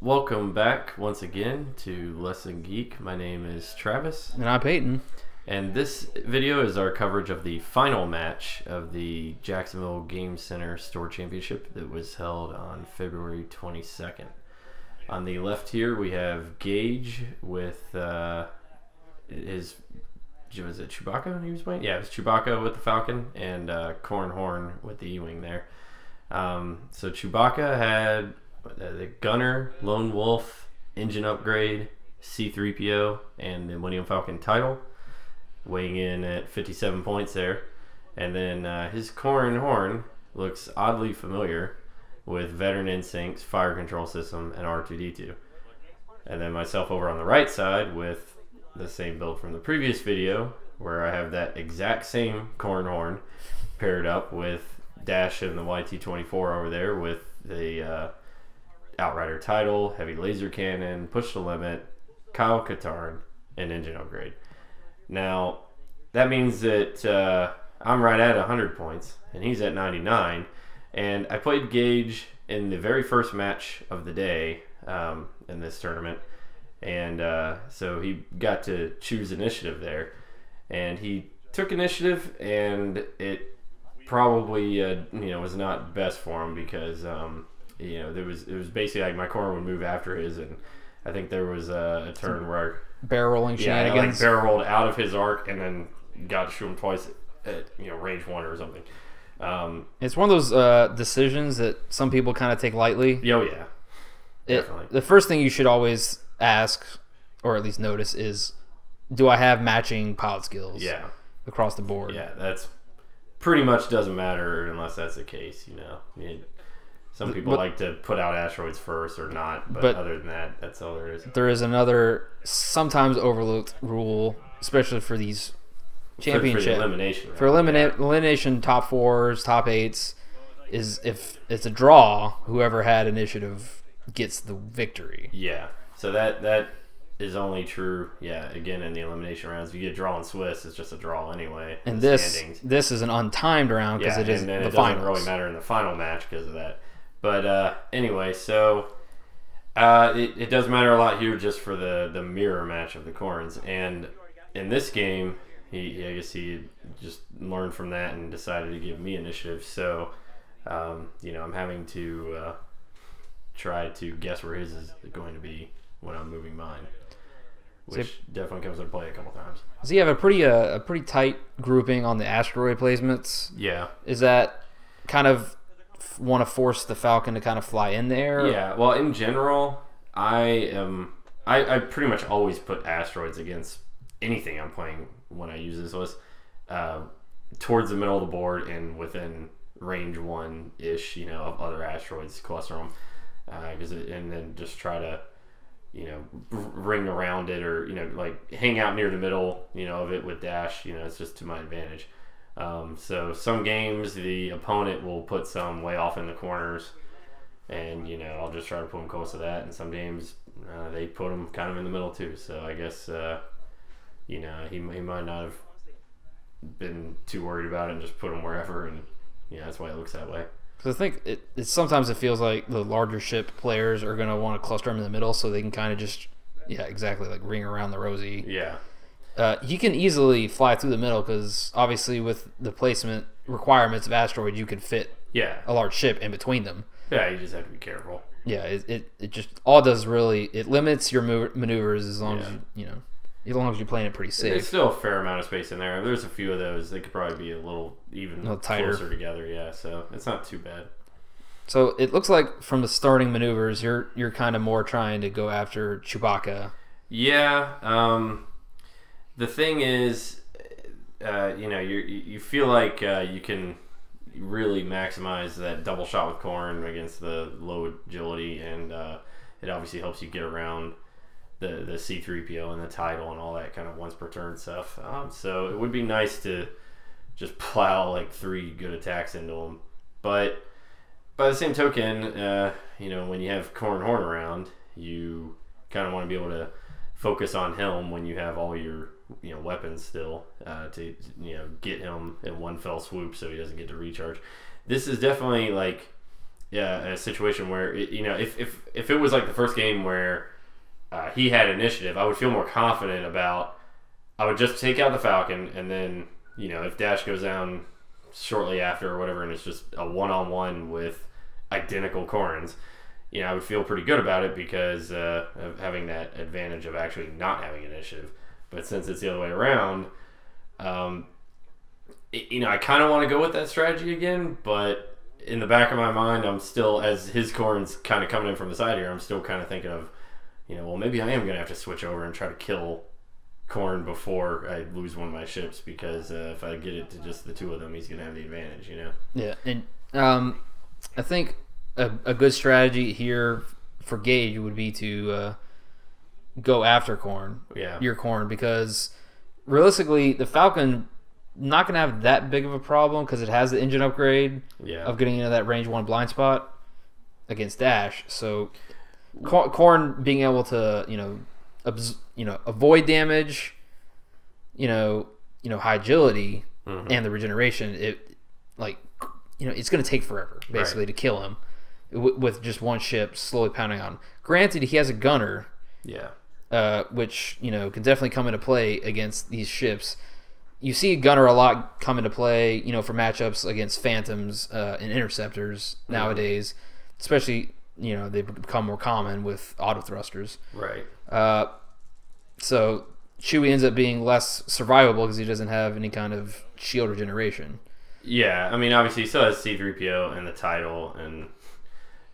Welcome back once again to Lesson Geek. My name is Travis. And I'm Peyton. And this video is our coverage of the final match of the Jacksonville Game Center Store Championship that was held on February 22nd. On the left here we have Gage with was it Chewbacca he was playing? Yeah, it was Chewbacca with the Falcon and Corran with the E-Wing there. So Chewbacca had the Gunner, Lone Wolf, Engine Upgrade, C-3PO, and the Millennium Falcon title, weighing in at 57 points there. And then his Corran horn looks oddly familiar with Veteran Instincts, Fire Control System, and R2-D2. And then myself over on the right side with the same build from the previous video, where I have that exact same Corran horn paired up with Dash and the YT-24 over there with the Outrider title, Heavy Laser Cannon, Push the Limit, Kyle Katarn, and Engine Upgrade. Now, that means that I'm right at 100 points, and he's at 99. And I played Gage in the very first match of the day in this tournament. And so he got to choose initiative there. And he took initiative, and it probably was not best for him because it was basically like my corner would move after his, and I think there was a turn where barrel rolling shenanigans. Barrel rolled out of his arc and then got to shoot him twice at range 1 or something. It's one of those decisions that some people kind of take lightly. Oh yeah, definitely. The first thing you should always ask, or at least notice, is do I have matching pilot skills? Yeah, across the board. Yeah, that's pretty much doesn't matter unless that's the case. Some people like to put out asteroids first or not, but other than that, that's all there is. There is another sometimes overlooked rule, especially for these championship for the elimination. For elimination, top 4s, top 8s, is if it's a draw, whoever had initiative gets the victory. Yeah, so that is only true. Yeah, again in the elimination rounds, if you get draw in Swiss, it's just a draw anyway. And this is an untimed round because it is and then the it finals. Doesn't really matter in the final match because of that. But anyway, so it does matter a lot here just for the mirror match of the Corrans. And in this game, I guess he just learned from that and decided to give me initiative. So, I'm having to try to guess where his is going to be when I'm moving mine, which definitely comes into play a couple times. Does he have a pretty tight grouping on the asteroid placements? Yeah. Is that kind of want to force the Falcon to kind of fly in there? Yeah, well, in general, I pretty much always put asteroids against anything I'm playing when I use this list towards the middle of the board and within range 1-ish, of other asteroids, cluster them, and then just try to, ring around it or, like hang out near the middle, of it with Dash, it's just to my advantage. So some games the opponent will put some way off in the corners, and I'll just try to put them close to that. And some games they put them kind of in the middle too. So I guess he might not have been too worried about it and just put them wherever, and that's why it looks that way. Because I think it sometimes it feels like the larger ship players are going to want to cluster them in the middle so they can kind of just like ring around the rosy. Yeah. You can easily fly through the middle because obviously with the placement requirements of asteroids, you could fit a large ship in between them. Yeah, you just have to be careful. Yeah, it just all does really it limits your maneuvers as long as as long as you're playing it pretty safe. There's still a fair amount of space in there. There's a few of those. They could probably be a little tighter, closer together. Yeah, so it's not too bad. So it looks like from the starting maneuvers, you're kind of more trying to go after Chewbacca. Yeah. The thing is, you feel like you can really maximize that double shot with Corran against the low agility, and it obviously helps you get around the C-3PO and the title and all that kind of once per turn stuff. So it would be nice to just plow like 3 good attacks into them. But by the same token, when you have Corran horn around, you kind of want to be able to focus on him when you have all your weapons still to get him in one fell swoop so he doesn't get to recharge. This is definitely like a situation where if it was like the first game where he had initiative, I would feel more confident about. I would just take out the Falcon, and then if Dash goes down shortly after or whatever, and it's just a one-on-one with identical Corrans, I would feel pretty good about it because of having that advantage of actually not having initiative. But since it's the other way around, I kind of want to go with that strategy again, but in the back of my mind, I'm still, as his Corran's kind of coming in from the side here, I'm still kind of thinking of, well, maybe I am going to have to switch over and try to kill Corran before I lose one of my ships, because if I get it to just the two of them, he's going to have the advantage, Yeah, and I think a good strategy here for Gage would be to go after Corran, your Corran, because realistically, the Falcon not going to have that big of a problem because it has the engine upgrade of getting into that range 1 blind spot against Dash. So Corran being able to avoid damage, high agility and the regeneration, it's going to take forever basically to kill him with just one ship slowly pounding on him. Granted, he has a gunner, which can definitely come into play against these ships. You see gunner a lot come into play, for matchups against Phantoms and Interceptors nowadays, especially they become more common with auto thrusters. Right. So Chewie ends up being less survivable because he doesn't have any kind of shield regeneration. Yeah, I mean, obviously he still has C-3PO and the title, and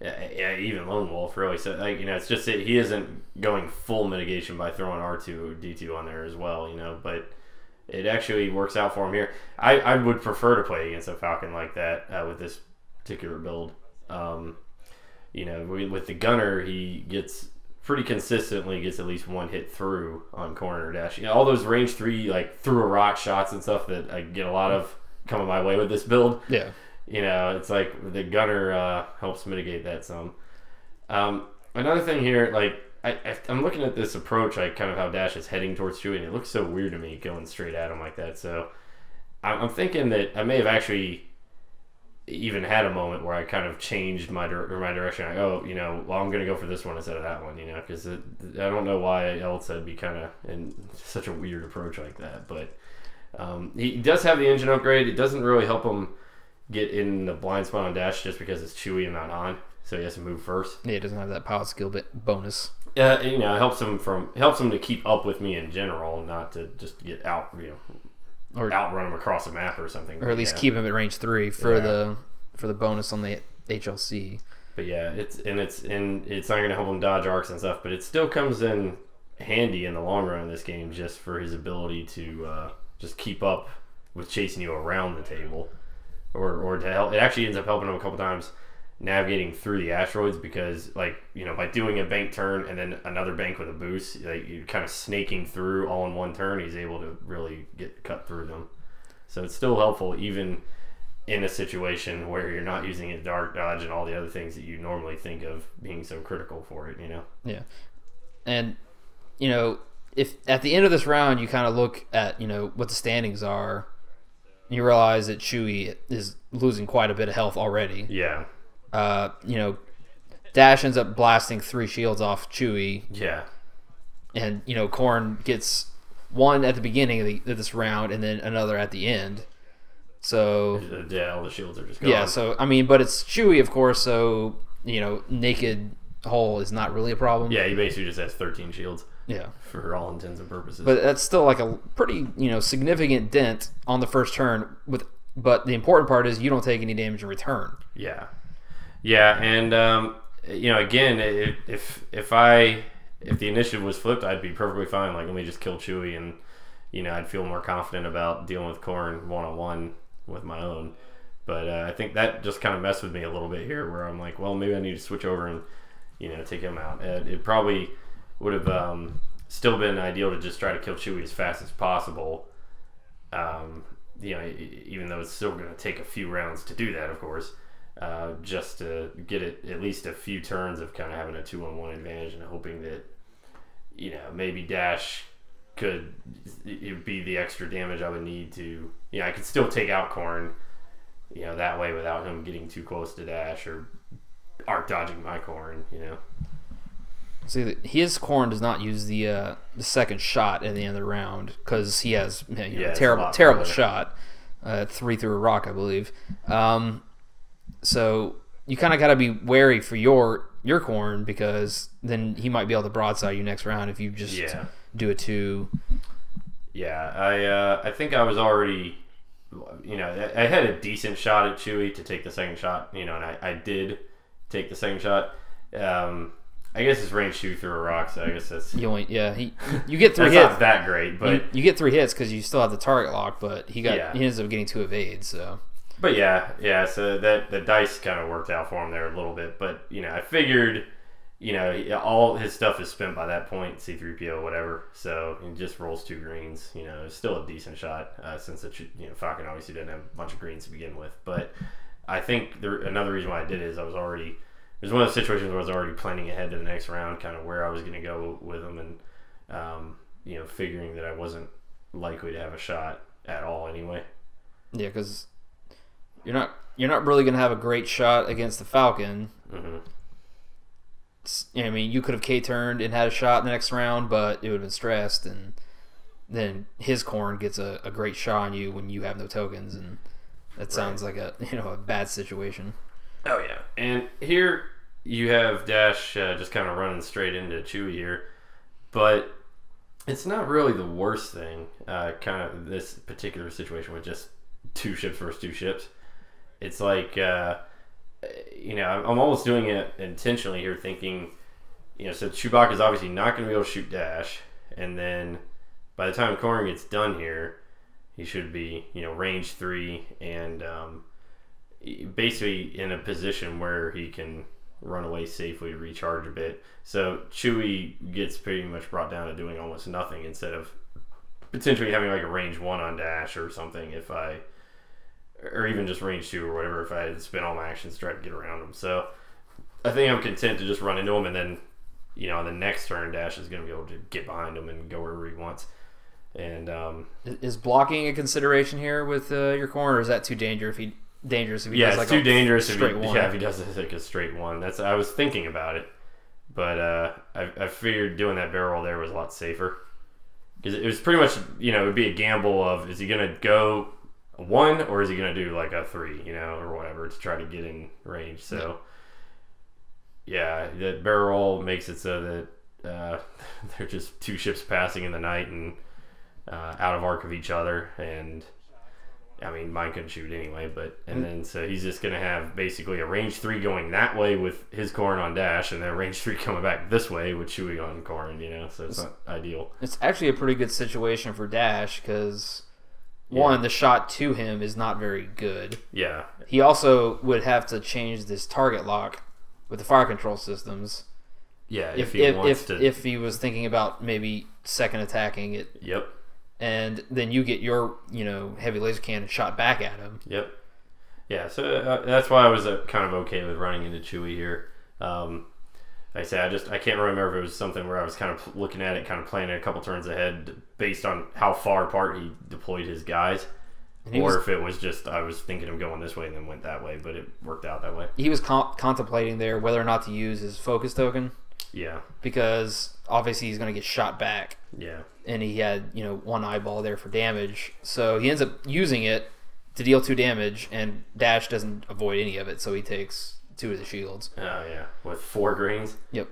even Lone Wolf, really. So, it's just that he isn't going full mitigation by throwing R2-D2 on there as well, but it actually works out for him here. I would prefer to play against a Falcon like that with this particular build. With the gunner, he pretty consistently gets at least one hit through on Corran or Dash. All those range 3 through a rock shots and stuff that I get a lot of coming my way with this build. Yeah. It's like the gunner helps mitigate that some. Another thing here, I'm looking at this approach, kind of how Dash is heading towards Chewie, and it looks so weird to me going straight at him like that. So I'm thinking that I may have actually even had a moment where I kind of changed my direction. I'm going to go for this one instead of that one, because I don't know why else I'd be kind of in such a weird approach like that. But he does have the engine upgrade. It doesn't really help him get in the blind spot on Dash just because it's Chewie and not Han, so he has to move first. Yeah, he doesn't have that pilot skill bonus. It helps him to keep up with me in general, not to just get out, or outrun him across a map or something. Or at least keep him at range 3 for the bonus on the HLC. But yeah, it's not going to help him dodge arcs and stuff, but it still comes in handy in the long run in this game just for his ability to just keep up with chasing you around the table, or to help. It actually ends up helping him a couple times navigating through the asteroids because, by doing a bank turn and then another bank with a boost, you're kind of snaking through all in one turn. He's able to really get cut through them. So it's still helpful even in a situation where you're not using a dark dodge and all the other things that you normally think of being so critical for it. Yeah, and if at the end of this round you kind of look at what the standings are, you realize that Chewie is losing quite a bit of health already. Yeah. Dash ends up blasting 3 shields off Chewie. Yeah. And, Corran gets one at the beginning of this round and then another at the end. So... Yeah, all the shields are just gone. Yeah, so, but it's Chewie, of course, so, naked hull is not really a problem. Yeah, he basically just has 13 shields. Yeah. For all intents and purposes. But that's still a pretty, significant dent on the first turn. But the important part is you don't take any damage in return. Yeah. Yeah, and again, if the initiative was flipped, I'd be perfectly fine. Let me just kill Chewie, and I'd feel more confident about dealing with Corran one-on-one with my own. But I think that just kind of messed with me a little bit here, where I'm like, well, maybe I need to switch over and take him out. It probably would have still been ideal to just try to kill Chewie as fast as possible. Even though it's still going to take a few rounds to do that, of course. Just to get it at least a few turns of kind of having a 2-on-1 advantage and hoping that maybe Dash could be the extra damage I would need to I could still take out Corran that way without him getting too close to Dash or arc dodging my Corran, you know. See, his Corran does not use the second shot at the end of the round because he has a terrible shot, 3 through a rock, I believe. So you kind of got to be wary for your Corran because then he might be able to broadside you next round if you just do a 2. Yeah, I think I was already, you know, I had a decent shot at Chewie to take the second shot, you know, and I did take the second shot. I guess it's range 2 through a rock, so I guess that's... You get 3 hits. That's not that great, but... You get 3 hits because you still have the target lock, but he ends up getting 2 evades, so... But yeah, so the dice kind of worked out for him there a little bit, but, you know, I figured, you know, all his stuff is spent by that point, C-3PO, whatever, so he just rolls 2 greens, you know, it's still a decent shot, since, Falcon obviously didn't have a bunch of greens to begin with, but I think another reason why I did it is I was already... It was one of those situations where I was already planning ahead to the next round, kind of where I was going to go with them, and you know, figuring that I wasn't likely to have a shot at all anyway. Yeah, because you're not really going to have a great shot against the Falcon. Mm-hmm. I mean, you could have K-turned and had a shot in the next round, but it would have been stressed, and then his Corran gets a great shot on you when you have no tokens, and that sounds like a bad situation. Oh yeah, and here you have Dash just kind of running straight into Chewie here, but it's not really the worst thing. Kind of this particular situation with just 2 ships versus 2 ships. It's like you know, I'm almost doing it intentionally here, thinking, you know, so Chewbacca is obviously not going to be able to shoot Dash, and then by the time Corran gets done here, he should be, you know, range 3 and basically in a position where he can run away safely, recharge a bit. So Chewie gets pretty much brought down to doing almost nothing instead of potentially having like a range 1 on Dash or something or even just range 2 or whatever if I had to spend all my actions to try to get around him. So I think I'm content to just run into him, and then, you know, on the next turn Dash is going to be able to get behind him and go wherever he wants. And is blocking a consideration here with your Corran, or is that too dangerous if he does it's like too dangerous if he does like a straight 1. I was thinking about it, but I figured doing that barrel roll there was a lot safer, because it was pretty much, you know, it would be a gamble of, is he gonna go a 1 or is he gonna do like a 3, you know, or whatever, to try to get in range. So yeah, that barrel roll makes it so that they're just 2 ships passing in the night and out of arc of each other, and I mean, mine couldn't shoot anyway, then so he's just going to have basically a range 3 going that way with his Corran on Dash, and then range 3 coming back this way with Chewie on Corran, you know, so it's not ideal. It's actually a pretty good situation for Dash, because one, the shot to him is not very good. Yeah. He also would have to change this target lock with the fire control systems. Yeah, if he was thinking about maybe second attacking it. Yep. And then you get your, you know, heavy laser cannon shot back at him. Yep. Yeah, so that's why I was kind of okay with running into Chewie here. Like I said, I can't remember if it was something where I was kind of looking at it, kind of playing it a couple turns ahead based on how far apart he deployed his guys, or if it was just I was thinking of going this way and then went that way, but it worked out that way. He was contemplating there whether or not to use his focus token. Yeah. Because obviously he's going to get shot back. Yeah. And he had, you know, 1 eyeball there for damage. So he ends up using it to deal 2 damage, and Dash doesn't avoid any of it, so he takes 2 of the shields. Oh, yeah. With 4 greens? Yep.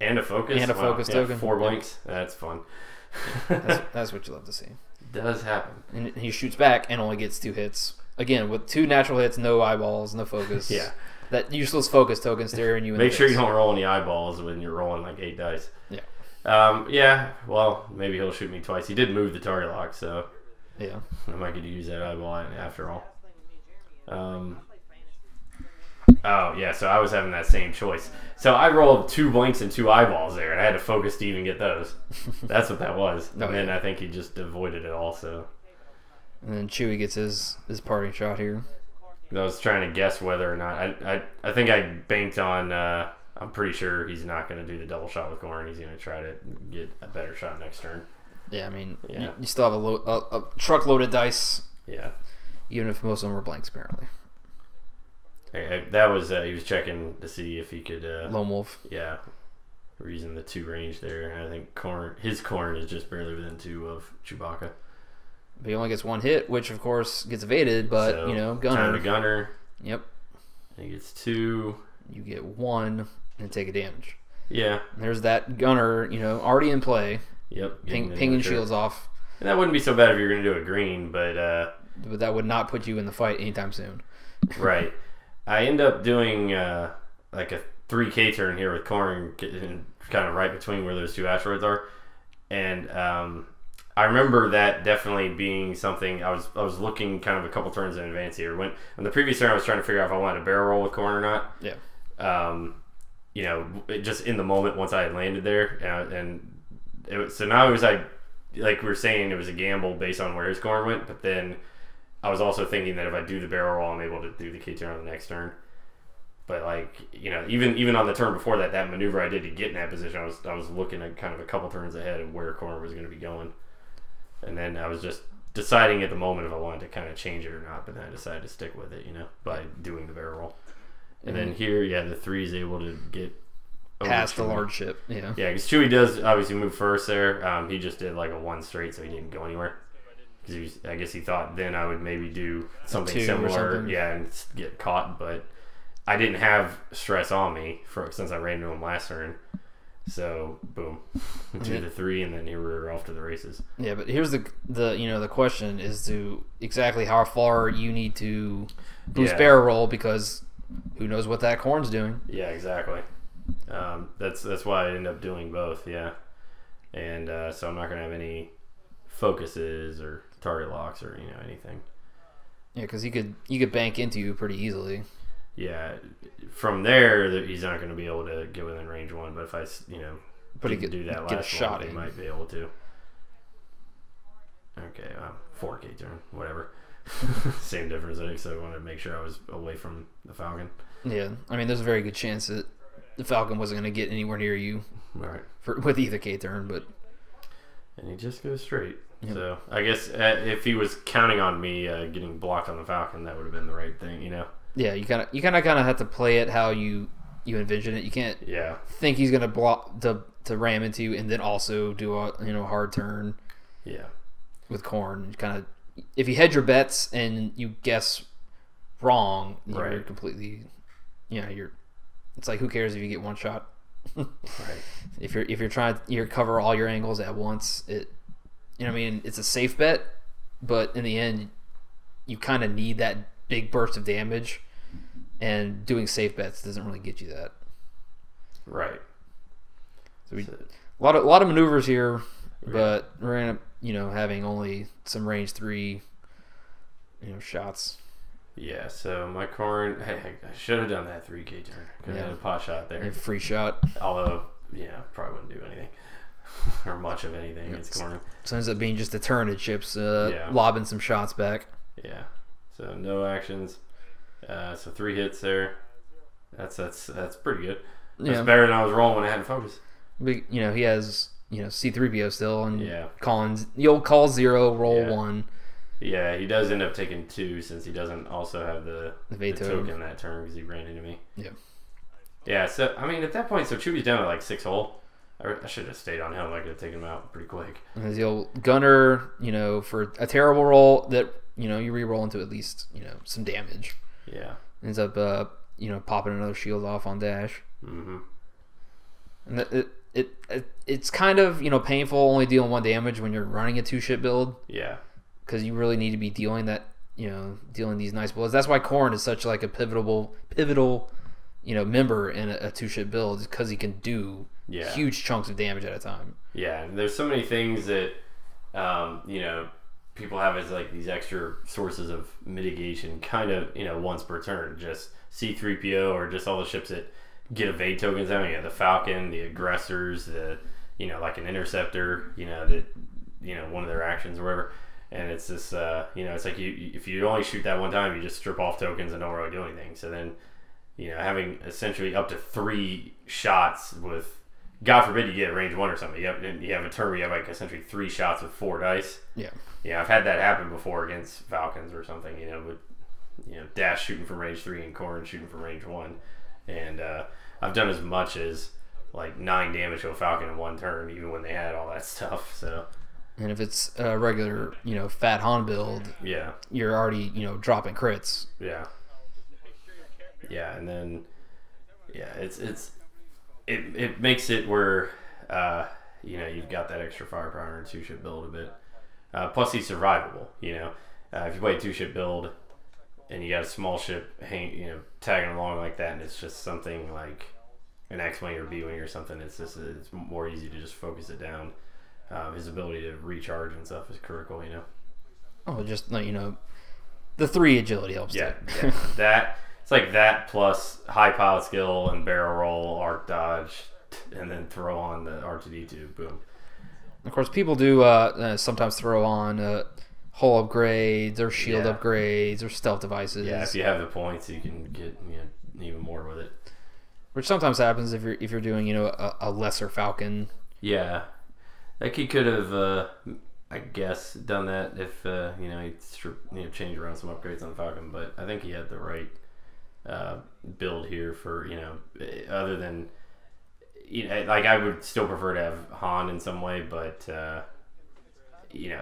And a focus? And a focus token. 4 blanks? Yep. That's fun. That's what you love to see. It does happen. And he shoots back and only gets 2 hits. Again, with 2 natural hits, no eyeballs, no focus. Yeah. That useless focus token staring you in Make sure you don't roll any eyeballs when you're rolling like 8 dice. Yeah. Yeah, well, maybe he'll shoot me twice. He did move the target lock, so yeah, I might get to use that eyeball after all. Oh, yeah, so I was having that same choice. So I rolled 2 blanks and 2 eyeballs there, and I had to focus to even get those. That's what that was. And then I think he just avoided it all, so. And then Chewie gets his parting shot here. I was trying to guess whether or not. I think I banked on. I'm pretty sure he's not going to do the double shot with Corran. He's going to try to get a better shot next turn. Yeah, I mean, you still have a truckload of dice. Yeah. Even if most of them were blanks, apparently. That was he was checking to see if he could Lone Wolf. Yeah, we're using the 2 range there, and I think his Corran is just barely within 2 of Chewbacca. But he only gets 1 hit, which of course gets evaded. But so, gunner. Time to gunner. Yep. He gets 2. You get 1 and take a damage. Yeah. And there's that gunner, already in play. Yep. Pinging shields off. And that wouldn't be so bad if you're going to do a green, but that would not put you in the fight anytime soon. Right. I end up doing like a 3K turn here with Corran, kind of right between where those 2 asteroids are, and I remember that definitely being something I was looking kind of a couple turns in advance here. When on the previous turn I was trying to figure out if I wanted to barrel roll with Corran or not. Yeah. Just in the moment once I had landed there, so now it was like we were saying, it was a gamble based on where his Corran went, but then I was also thinking that if I do the barrel roll, I'm able to do the K turn on the next turn. But even on the turn before that maneuver I did to get in that position, I was looking at kind of a couple turns ahead of where Corran was going to be going, and then I was just deciding at the moment if I wanted to kind of change it or not. But then I decided to stick with it, by doing the barrel roll. And then here, the 3 is able to get past the large ship. Yeah, because Chewie does obviously move first there. He just did like a 1 straight, so he didn't go anywhere. Because I guess he thought then I would maybe do something similar, and get caught. But I didn't have stress on me since I ran into him last turn. So boom, to the 3, and then here we're off to the races. Yeah, but here's the question is to exactly how far you need to boost barrel roll, because who knows what that Corran's doing. Yeah, exactly. That's why I ended up doing both. Yeah, and so I'm not gonna have any focuses or target locks or anything. Yeah, because he could bank into you pretty easily. Yeah, from there he's not going to be able to get within range 1. But if I he could do that last shot, he might be able to. Okay, 4K turn, whatever. Same difference. I think so. I wanted to make sure I was away from the Falcon. Yeah, I mean, there's a very good chance that the Falcon wasn't going to get anywhere near you. Right. With either K turn, but. And he just goes straight. Yep. So I guess if he was counting on me getting blocked on the Falcon, that would have been the right thing, Yeah, you kind of have to play it how you envision it. You can't think he's gonna block to ram into you and then also do a hard turn. Yeah. With Corran, kind of if you hedge your bets and you guess wrong, you're completely it's like, who cares if you get 1 shot? Right. If you're trying to cover all your angles at once, it's a safe bet, but in the end you kind of need that big burst of damage, and doing safe bets doesn't really get you that. Right. So a lot of maneuvers here, but we're gonna having only some range 3 shots. Yeah, so my Corran, I should have done that 3K turn. Could have had a pot shot there. A free shot. Although, probably wouldn't do anything. Or much of anything against Corran. So it ends up being just a turn at chips, lobbing some shots back. Yeah. So no actions. So 3 hits there. That's pretty good. That's better than I was rolling when I had to focus. But, he has C-3PO still, and Collins. You'll call 0, roll 1. Yeah, he does end up taking 2 since he doesn't also have the token that turn because he ran into me. Yeah. Yeah. So I mean, at that point, so Chewie's down to like 6 hull. I should have stayed on him. I could have taken him out pretty quick. And he'll gunner, for a terrible roll that you re-roll into at least some damage. Yeah. Ends up popping another shield off on dash. Mm-hmm. And it's kind of painful only dealing 1 damage when you're running a 2-ship build. Yeah. Because you really need to be dealing dealing these nice blows. That's why Corran is such like a pivotal member in a 2-ship build, because he can do huge chunks of damage at a time. Yeah, and there's so many things that people have as like these extra sources of mitigation, kind of once per turn. Just C-3PO or just all the ships that get evade tokens. I mean, the Falcon, the aggressors, the like an interceptor, that one of their actions or whatever. And it's this, it's like if you only shoot that 1 time, you just strip off tokens and don't really do anything. So then, having essentially up to 3 shots with, God forbid you get range 1 or something. You have a turn where you have like essentially 3 shots with 4 dice. Yeah. Yeah, I've had that happen before against Falcons or something. But Dash shooting from range 3 and Corran shooting from range 1, and I've done as much as like 9 damage to a Falcon in 1 turn, even when they had all that stuff. So, and if it's a regular, fat Han build, yeah, you're already, dropping crits. Yeah. Yeah, and then it makes it where you've got that extra firepower in 2-ship build a bit. Plus he's survivable. If you play a 2-ship build and you got a small ship tagging along like that, and it's just something like an X-wing or B-wing or something, it's more easy to just focus it down. His ability to recharge and stuff is critical. Oh, just the 3 agility helps. Yeah, that. It's like that plus high pilot skill and barrel roll, arc dodge, and then throw on the R2D2. Boom. Of course, people do sometimes throw on hull upgrades or shield upgrades or stealth devices. Yeah, if you have the points, you can get even more with it. Which sometimes happens if you're doing a lesser Falcon. Yeah, like he could have, I guess, done that if he changed around some upgrades on the Falcon. But I think he had the right build here for other than like I would still prefer to have Han in some way, but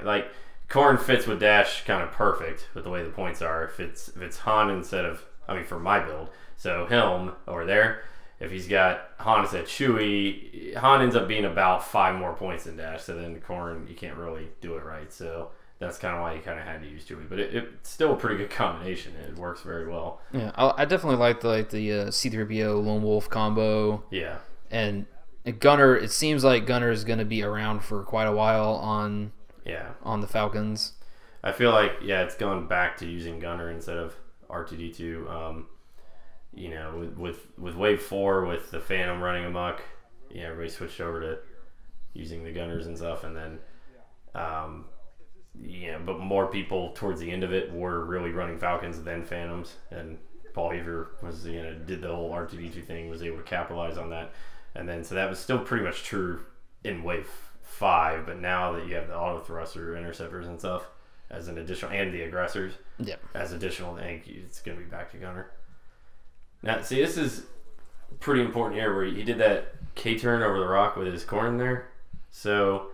like Corran fits with Dash kind of perfect with the way the points are. If it's Han instead of, for my build, so Helm over there, if he's got Han instead of Chewie, Han ends up being about 5 more points than Dash, so then Corran, you can't really do it right. So that's kind of why you kind of had to use Chewie, but it's still a pretty good combination. It works very well. Yeah, I definitely like the C-3PO Lone Wolf combo. Yeah, and Gunner. It seems like Gunner is going to be around for quite a while on the Falcons. I feel like it's going back to using Gunner instead of R2D2. With Wave 4 with the Phantom running amok, everybody switched over to using the Gunners and stuff, and then. But more people towards the end of it were really running Falcons than Phantoms, and Paul Heaver was did the whole R2D2 thing, was able to capitalize on that, and then so that was still pretty much true in Wave 5, but now that you have the auto thruster interceptors and stuff as an additional, and the aggressors as additional, I think it's going to be back to Gunner. Now, see, this is pretty important here where he did that K-turn over the rock with his Corran there, so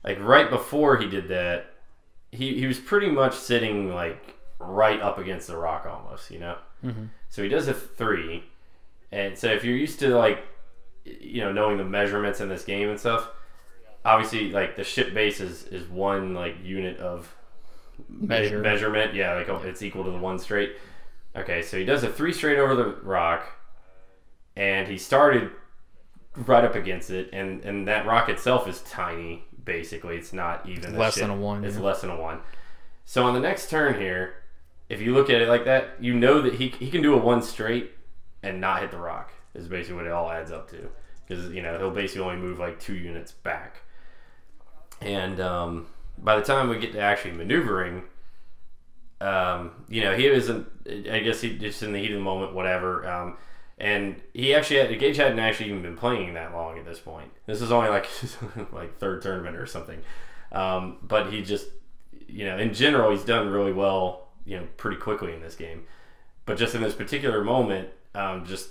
like right before he did that, he was pretty much sitting like right up against the rock almost, Mm-hmm. So he does a 3, and so if you're used to like knowing the measurements in this game and stuff, obviously like the ship base is 1 like unit of measurement. Yeah, like it's equal to the 1 straight. Okay, so he does a 3 straight over the rock, and he started right up against it, and that rock itself is tiny. Basically, it's not even less than a 1. It's less than a 1. So on the next turn here, if you look at it like that, that he can do a 1 straight and not hit the rock. Is basically what it all adds up to, because he'll basically only move like 2 units back. And by the time we get to actually maneuvering, he wasn't. I guess he just in the heat of the moment, whatever. And Gage hadn't actually even been playing that long at this point. This is only like like 3rd tournament or something. But he just, in general, he's done really well, pretty quickly in this game. But just in this particular moment, just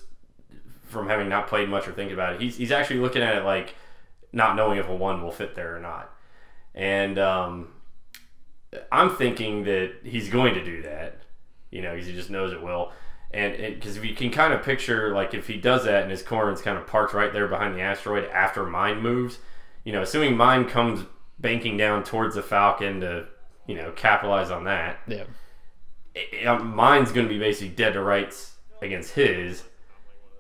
from having not played much or thinking about it, he's actually looking at it like not knowing if a 1 will fit there or not. And I'm thinking that he's going to do that, because he just knows it will. And because if you can kind of picture, like, if he does that and his Corran's kind of parked right there behind the asteroid after mine moves, assuming mine comes banking down towards the Falcon to, capitalize on that. Yeah. Mine's going to be basically dead to rights against his.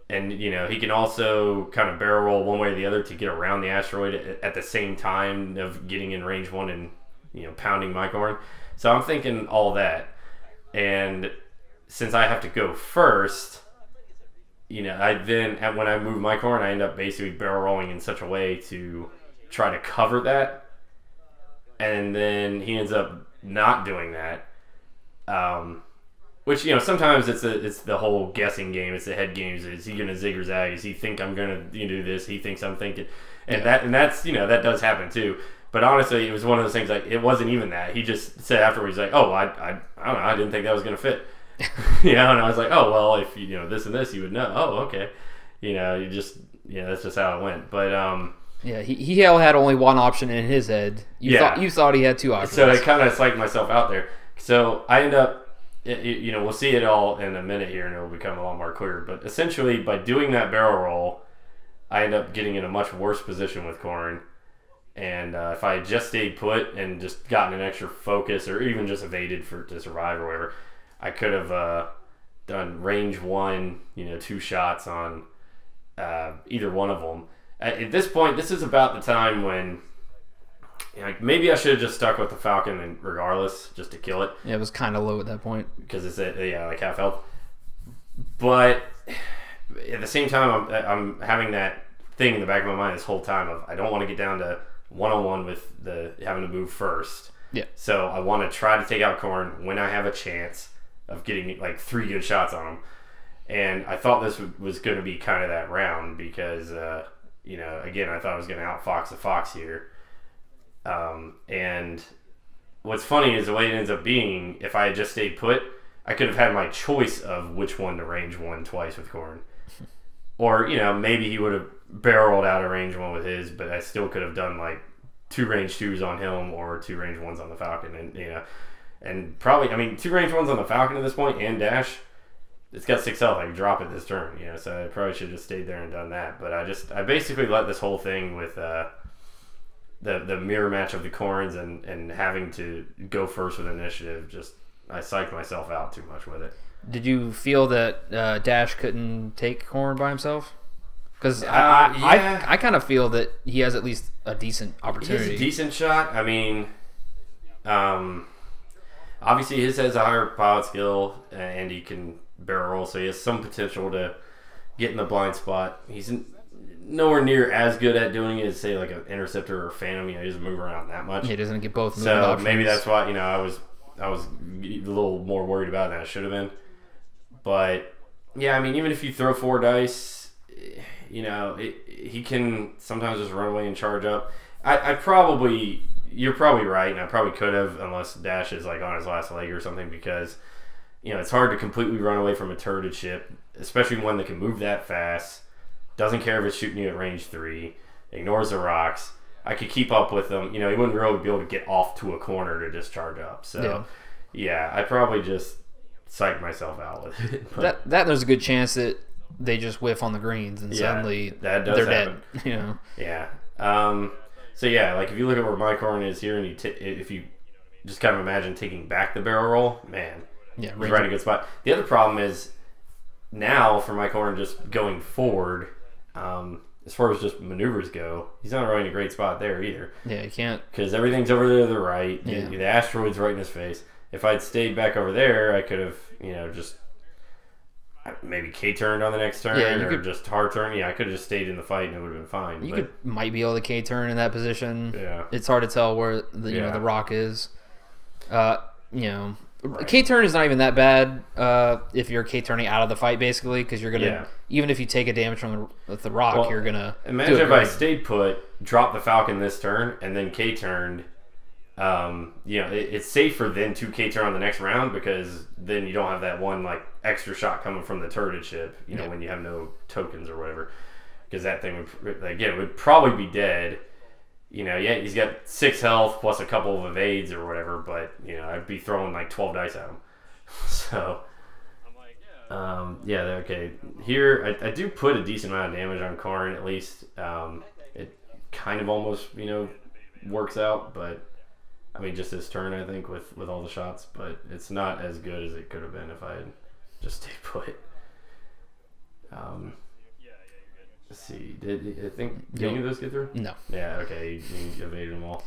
And, he can also kind of barrel roll one way or the other to get around the asteroid at the same time of getting in range 1 and, pounding my Corran. So I'm thinking all that. And since I have to go first, when I move my Corran, I end up basically barrel rolling in such a way to try to cover that, and then he ends up not doing that. Which sometimes it's the whole guessing game. It's the head games. Is he gonna zig or zag? Does he think I'm gonna do this? He thinks I'm thinking, and that's that does happen too. But honestly, it was one of those things like it wasn't even that. He just said afterwards, like, oh, I don't know, I didn't think that was gonna fit. And I was like, oh well, if this and this, you would know. Oh, okay. You just that's just how it went. But yeah, he had only one option in his head. You thought he had two options. So I kind of psyched myself out there. So I end up, we'll see it all in a minute here, and it'll become a lot more clear. But essentially, by doing that barrel roll, I end up getting in a much worse position with Corran. And if I had just stayed put and just gotten an extra focus, or even just evaded to survive or whatever, I could have done range 1, 2 shots on either one of them. At this point, this is about the time when maybe I should have just stuck with the Falcon regardless, just to kill it. Yeah, it was kind of low at that point. Because it's like half health. But at the same time, I'm having that thing in the back of my mind this whole time of I don't want to get down to 1-on-1 with the having to move first. Yeah. So I want to try to take out Corran when I have a chance of getting like 3 good shots on him. And I thought this was going to be kind of that round because, again, I thought I was going to outfox the fox here. And what's funny is the way it ends up being, if I had just stayed put, I could have had my choice of which one to range 1 twice with Corran. Or, maybe he would have barreled out a range 1 with his, but I still could have done like 2 range 2s on him or 2 range 1s on the Falcon. And, and probably, 2 range 1s on the Falcon at this point and dash. It's got 6 health. I can drop it this turn, so I probably should have just stayed there and done that. But I basically let this whole thing with the mirror match of the Corrans and having to go first with initiative, I psyched myself out too much with it. Did you feel that Dash couldn't take Corran by himself? Because I kind of feel that he has at least a decent opportunity. He has a decent shot. Obviously his has a higher pilot skill and he can barrel roll, so he has some potential to get in the blind spot. He's nowhere near as good at doing it as, say, like an interceptor or phantom. He doesn't move around that much. He doesn't get both. So maybe that's why I was a little more worried about it than I should have been. But yeah, even if you throw 4 dice, he can sometimes just run away and charge up. You're probably right, and I probably could have, unless Dash is like on his last leg or something, because it's hard to completely run away from a turreted ship, especially one that can move that fast. Doesn't care if it's shooting you at range 3, ignores the rocks. I could keep up with them. He wouldn't really be able to get off to a corner to just charge up. So, yeah I probably just psyched myself out with it. That there's a good chance that they just whiff on the greens and suddenly that does they're happen. dead. Yeah. So yeah, like if you look at where my Corran is here, and if you just kind of imagine taking back the barrel roll, man, he's right in a good spot. The other problem is now for my Corran just going forward, as far as just maneuvers go, he's not really in a great spot there either. Yeah, he can't, because everything's over there to the right. Yeah. The asteroid's right in his face. If I'd stayed back over there, I could have just maybe K-turned on the next turn, or just hard turn. I could have just stayed in the fight and it would have been fine. You might be able to K-turn in that position. Yeah, it's hard to tell where the rock is. Right. K-turn is not even that bad if you're K-turning out of the fight, basically, because you're gonna even if you take a damage from the rock, you're gonna imagine if I stayed put, dropped the Falcon this turn, and then K-turned. It's safer than to K-turn on the next round, because then you don't have that one like extra shot coming from the turreted ship. When you have no tokens or whatever, because that thing would probably be dead. He's got 6 health plus a couple of evades or whatever, but I'd be throwing like 12 dice at him. So okay. Here I do put a decent amount of damage on Corran, at least. It kind of almost works out, but just this turn, I think, with all the shots, but it's not as good as it could have been if I had just stayed put. Let's see. Did any of those get through? No. Yeah. Okay. You evaded them all.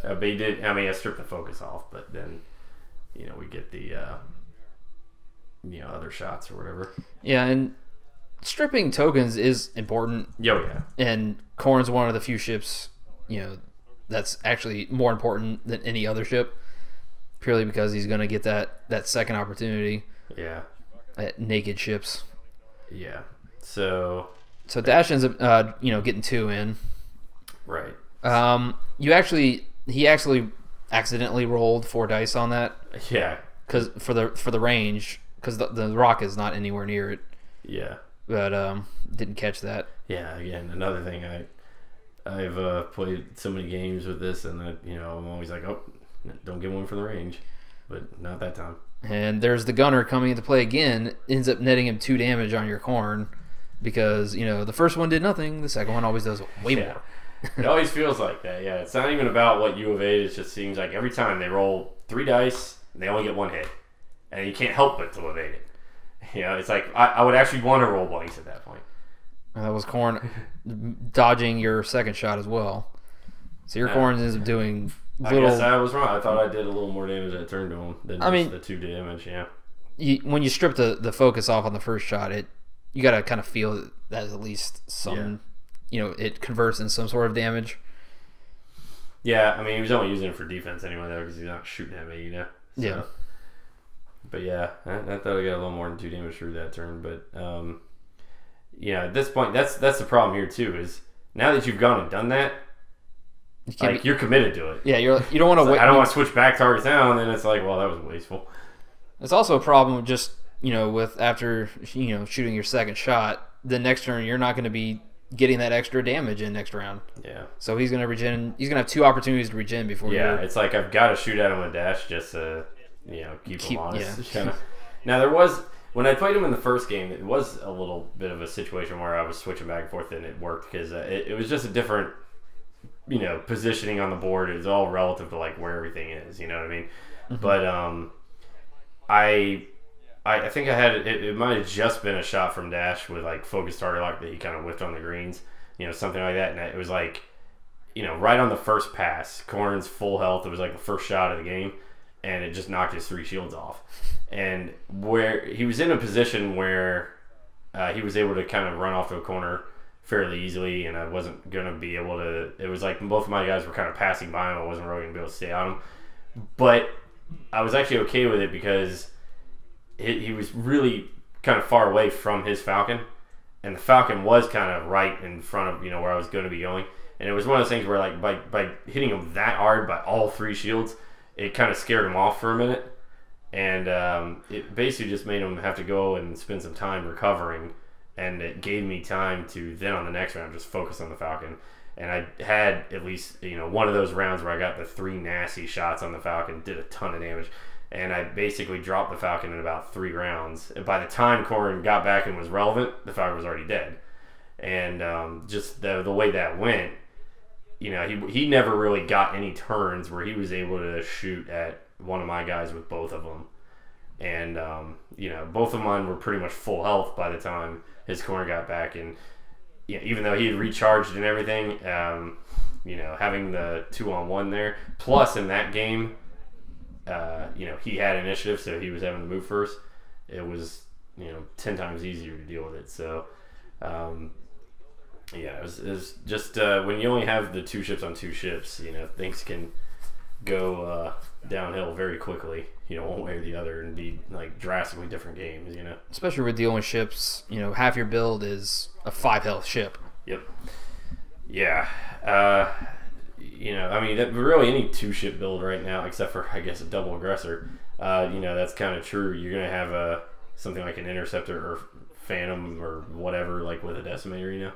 But he did. I stripped the focus off, but then we get the other shots or whatever. Yeah, and stripping tokens is important. Oh yeah. And Corran's one of the few ships, that's actually more important than any other ship, purely because he's going to get that second opportunity. Yeah. At naked ships. Yeah. So Dash ends up getting 2 in. Right. He actually accidentally rolled 4 dice on that. Yeah. because for the range, because the rock is not anywhere near it. Yeah. But didn't catch that. Yeah. Again, another thing I've played so many games with this, and I'm always like, oh, don't get one for the range, but not that time. And there's the gunner coming into play again, ends up netting him 2 damage on your Corn, because the first one did nothing, the second one always does way more. It always feels like that. Yeah, it's not even about what you evade. It just seems like every time they roll 3 dice, and they only get 1 hit, and you can't help but to evade it. It's like I would actually want to roll blanks at that point. And that was Corn dodging your second shot as well. So your Corn ends up doing little... I guess I was wrong. I thought I did a little more damage that turn to him than just the 2 damage, yeah. When you strip the focus off on the first shot, you got to kind of feel that at least some... it converts in some sort of damage. Yeah, I mean, he was only using it for defense anyway, though, because he's not shooting at me, So. Yeah. But yeah, I thought I got a little more than 2 damage through that turn. But at this point, that's the problem here too. Is now that you've gone and done that, you're committed to it. Yeah, you don't want to wait. I don't want to switch back targets now, and then it's like, well, that was wasteful. It's also a problem just with after shooting your second shot, the next turn you're not going to be getting that extra damage in next round. Yeah. So he's going to regen. He's going to have 2 opportunities to regen before. Yeah, it's like I've got to shoot at him with dash just to keep him honest. Yeah. Now there was when I played him in the first game, it was a little bit of a situation where I was switching back and forth, and it worked because it was just a different positioning on the board. It's all relative to like where everything is. You know what I mean? Mm-hmm. But I think I had it might have just been a shot from dash with like focus target lock that he kind of whiffed on the greens, something like that, and it was like, right on the first pass, Corran's full health. It was like the first shot of the game, and it just knocked his 3 shields off, and where he was in a position where he was able to kind of run off to a corner fairly easily, and I wasn't gonna be able to. It was like both of my guys were kind of passing by him. I wasn't really gonna be able to stay on him, but I was actually okay with it because he was really kind of far away from his Falcon, and the Falcon was kind of right in front of where I was going to be going, and it was one of those things where like by hitting him that hard by all 3 shields, it kind of scared him off for a minute, and it basically just made him have to go and spend some time recovering, and it gave me time to then on the next round just focus on the Falcon. And I had at least one of those rounds where I got the 3 nasty shots on the Falcon, did a ton of damage. And I basically dropped the Falcon in about 3 rounds. And by the time Corran got back and was relevant, the Falcon was already dead. And just the way that went, he never really got any turns where he was able to shoot at one of my guys with both of them. And, both of mine were pretty much full health by the time his Corran got back. And even though he had recharged and everything, having the 2-on-1 there, plus in that game, he had initiative, so he was having to move first. It was, 10 times easier to deal with it. So, it was just when you only have the 2 ships on 2 ships, things can go downhill very quickly, one way or the other, and be like drastically different games, Especially with the only ships, half your build is a 5 health ship. Yep. Yeah. I mean, really any 2-ship build right now, except for, I guess, a double aggressor, that's kind of true. You're going to have something like an interceptor or phantom or whatever, like with a decimator,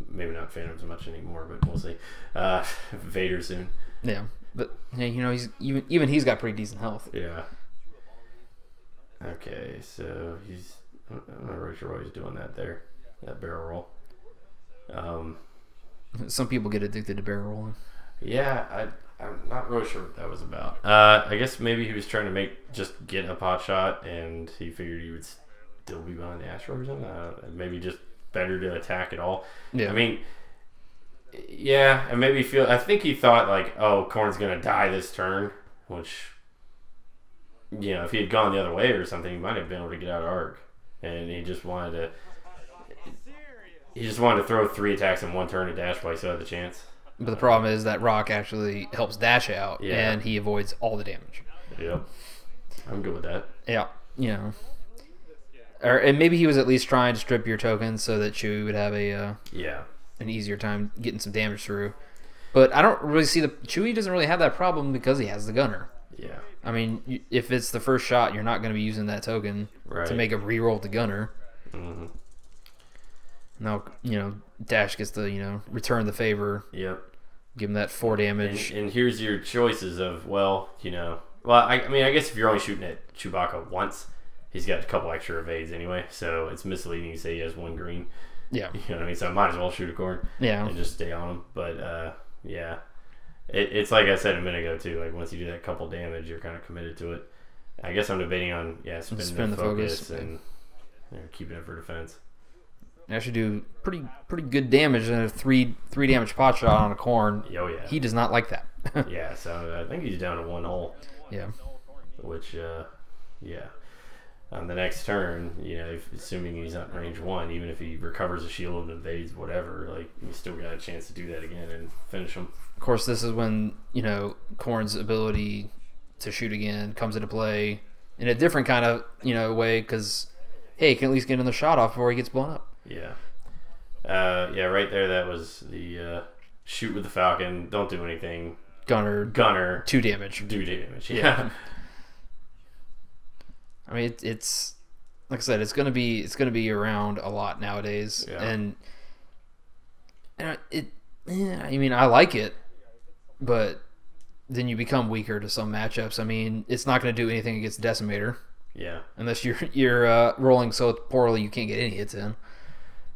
maybe not phantom so much anymore, but we'll see. Vader soon. Yeah, but he's he's got pretty decent health. Yeah. Okay, so I'm not really sure why he's doing that there, that barrel roll. Some people get addicted to barrel rolling. Yeah, I'm not really sure what that was about. I guess maybe he was trying to get a pot shot, and he figured he would still be behind the asteroid or something. Maybe just better to attack at all. Yeah. I mean, yeah, and maybe I think he thought like, oh, Corran's gonna die this turn, which, if he had gone the other way or something, he might have been able to get out of arc, and he just wanted to throw 3 attacks in 1 turn to dash while he still had the chance. But the problem is that rock actually helps dash out, and he avoids all the damage. Yep. I'm good with that. Yeah, and maybe he was at least trying to strip your tokens so that Chewie would have an easier time getting some damage through. But I don't really see Chewie doesn't really have that problem because he has the gunner. Yeah. I mean, if it's the first shot, you're not going to be using that token to make a reroll to gunner. Mm-hmm. Now, Dash gets to, return the favor. Yep. Give him that 4 damage. And here's your choices of, I mean, I guess if you're only shooting at Chewbacca once, he's got a couple extra evades anyway, so it's misleading to say he has 1 green. Yeah. You know what I mean? So I might as well shoot a Corran. Yeah. And just stay on him. But, yeah. It's like I said a minute ago, too. Like, once you do that couple damage, you're kind of committed to it. I guess I'm debating on, spin the focus and keeping it for defense. I should do pretty good damage and a 3 damage pot shot on a Corran. Oh, yeah. He does not like that. Yeah, so I think he's down to 1 hole. Yeah. Which, on the next turn, assuming he's not in range 1, even if he recovers a shield and evades whatever, like, you still got a chance to do that again and finish him. Of course, this is when, Corran's ability to shoot again comes into play in a different kind of, way, because, hey, he can at least get in the shot off before he gets blown up. Yeah. Right there, that was the shoot with the Falcon, don't do anything. Gunner. 2 damage. 2 damage, yeah. I mean, it's like I said, it's gonna be around a lot nowadays, and I mean, I like it, but then you become weaker to some matchups. I mean, it's not going to do anything against Decimator. Yeah. Unless you're rolling so poorly you can't get any hits in.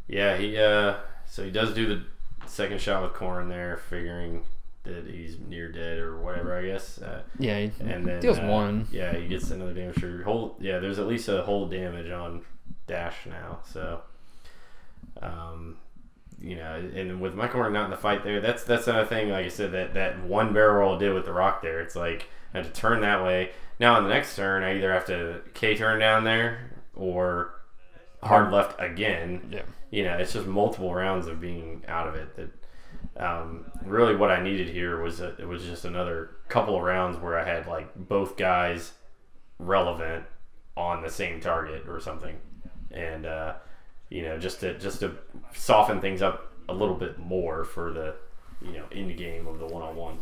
Yeah, so he does do the second shot with Corran there, figuring that he's near dead or whatever, I guess. He and then deals 1. Yeah, he gets another damage. There's at least a whole damage on Dash now. So, and with my Corran not in the fight there, that's another thing. Like I said, that 1 barrel roll I did with the rock there. It's like I had to turn that way. Now on the next turn, I either have to K-turn down there or hard left again. Yeah. It's just multiple rounds of being out of it. That really what I needed here was it was just another couple of rounds where I had like both guys relevant on the same target or something, and just to soften things up a little bit more for the end game of the 1-on-1.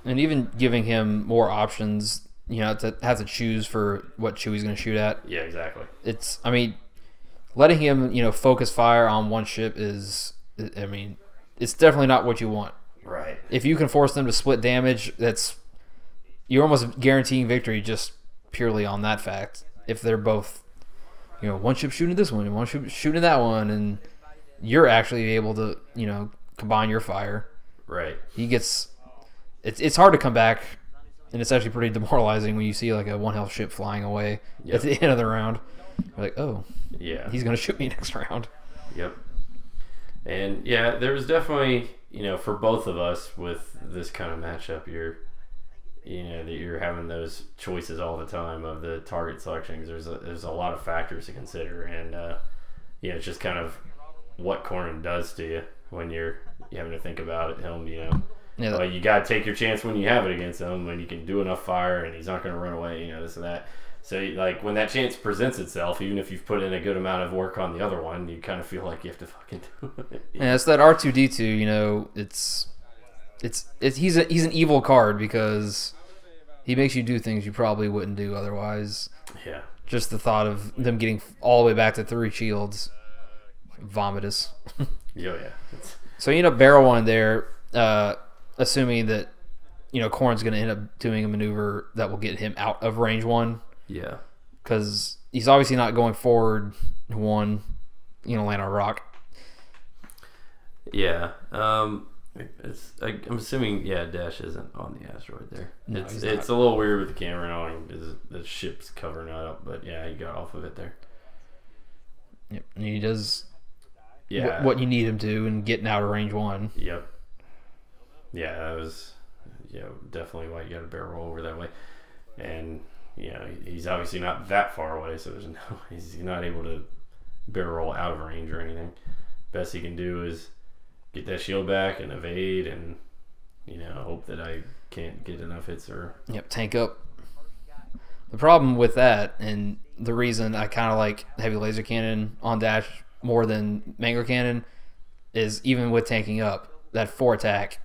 And even giving him more options, to have to choose for what Chewie's going to shoot at. Yeah, exactly. I mean, letting him, focus fire on one ship is, I mean, it's definitely not what you want. Right. If you can force them to split damage, you're almost guaranteeing victory just purely on that fact. If they're both, one ship shooting this one and one ship shooting that one, and you're actually able to, combine your fire. Right. He gets. It's hard to come back, and it's actually pretty demoralizing when you see like a 1 health ship flying away at the end of the round. You're like, oh, yeah, he's gonna shoot me next round. Yep. And yeah, there was definitely, for both of us with this kind of matchup, that you're having those choices all the time of the target selection. Because there's a lot of factors to consider, and it's just kind of what Corran does to you when you're having to think about it. Well, you got to take your chance when you have it against him, when you can do enough fire and he's not going to run away, this and that. So, like, when that chance presents itself, even if you've put in a good amount of work on the other one, you kind of feel like you have to fucking do it. Yeah, it's that R2-D2, he's an evil card because he makes you do things you probably wouldn't do otherwise. Yeah. Just the thought of them getting all the way back to 3 shields. Vomitous. Yeah. So you end up barrel one there, assuming that Corran's going to end up doing a maneuver that will get him out of range 1. Yeah, because he's obviously not going forward 1. Land on a rock. Yeah, I'm assuming Dash isn't on the asteroid there. No, it's a little weird with the camera on because the ship's covering it up, but yeah, he got off of it there. Yep, and he does. Yeah, what you need him to, and getting out of range 1. Yep. Yeah, that was definitely why you got to barrel roll over that way, and he's obviously not that far away, so he's not able to barrel roll out of range or anything. Best he can do is get that shield back and evade, and hope that I can't get enough hits or tank up. The problem with that, and the reason I kind of like heavy laser cannon on Dash more than Mangler cannon, is even with tanking up, that 4 attack.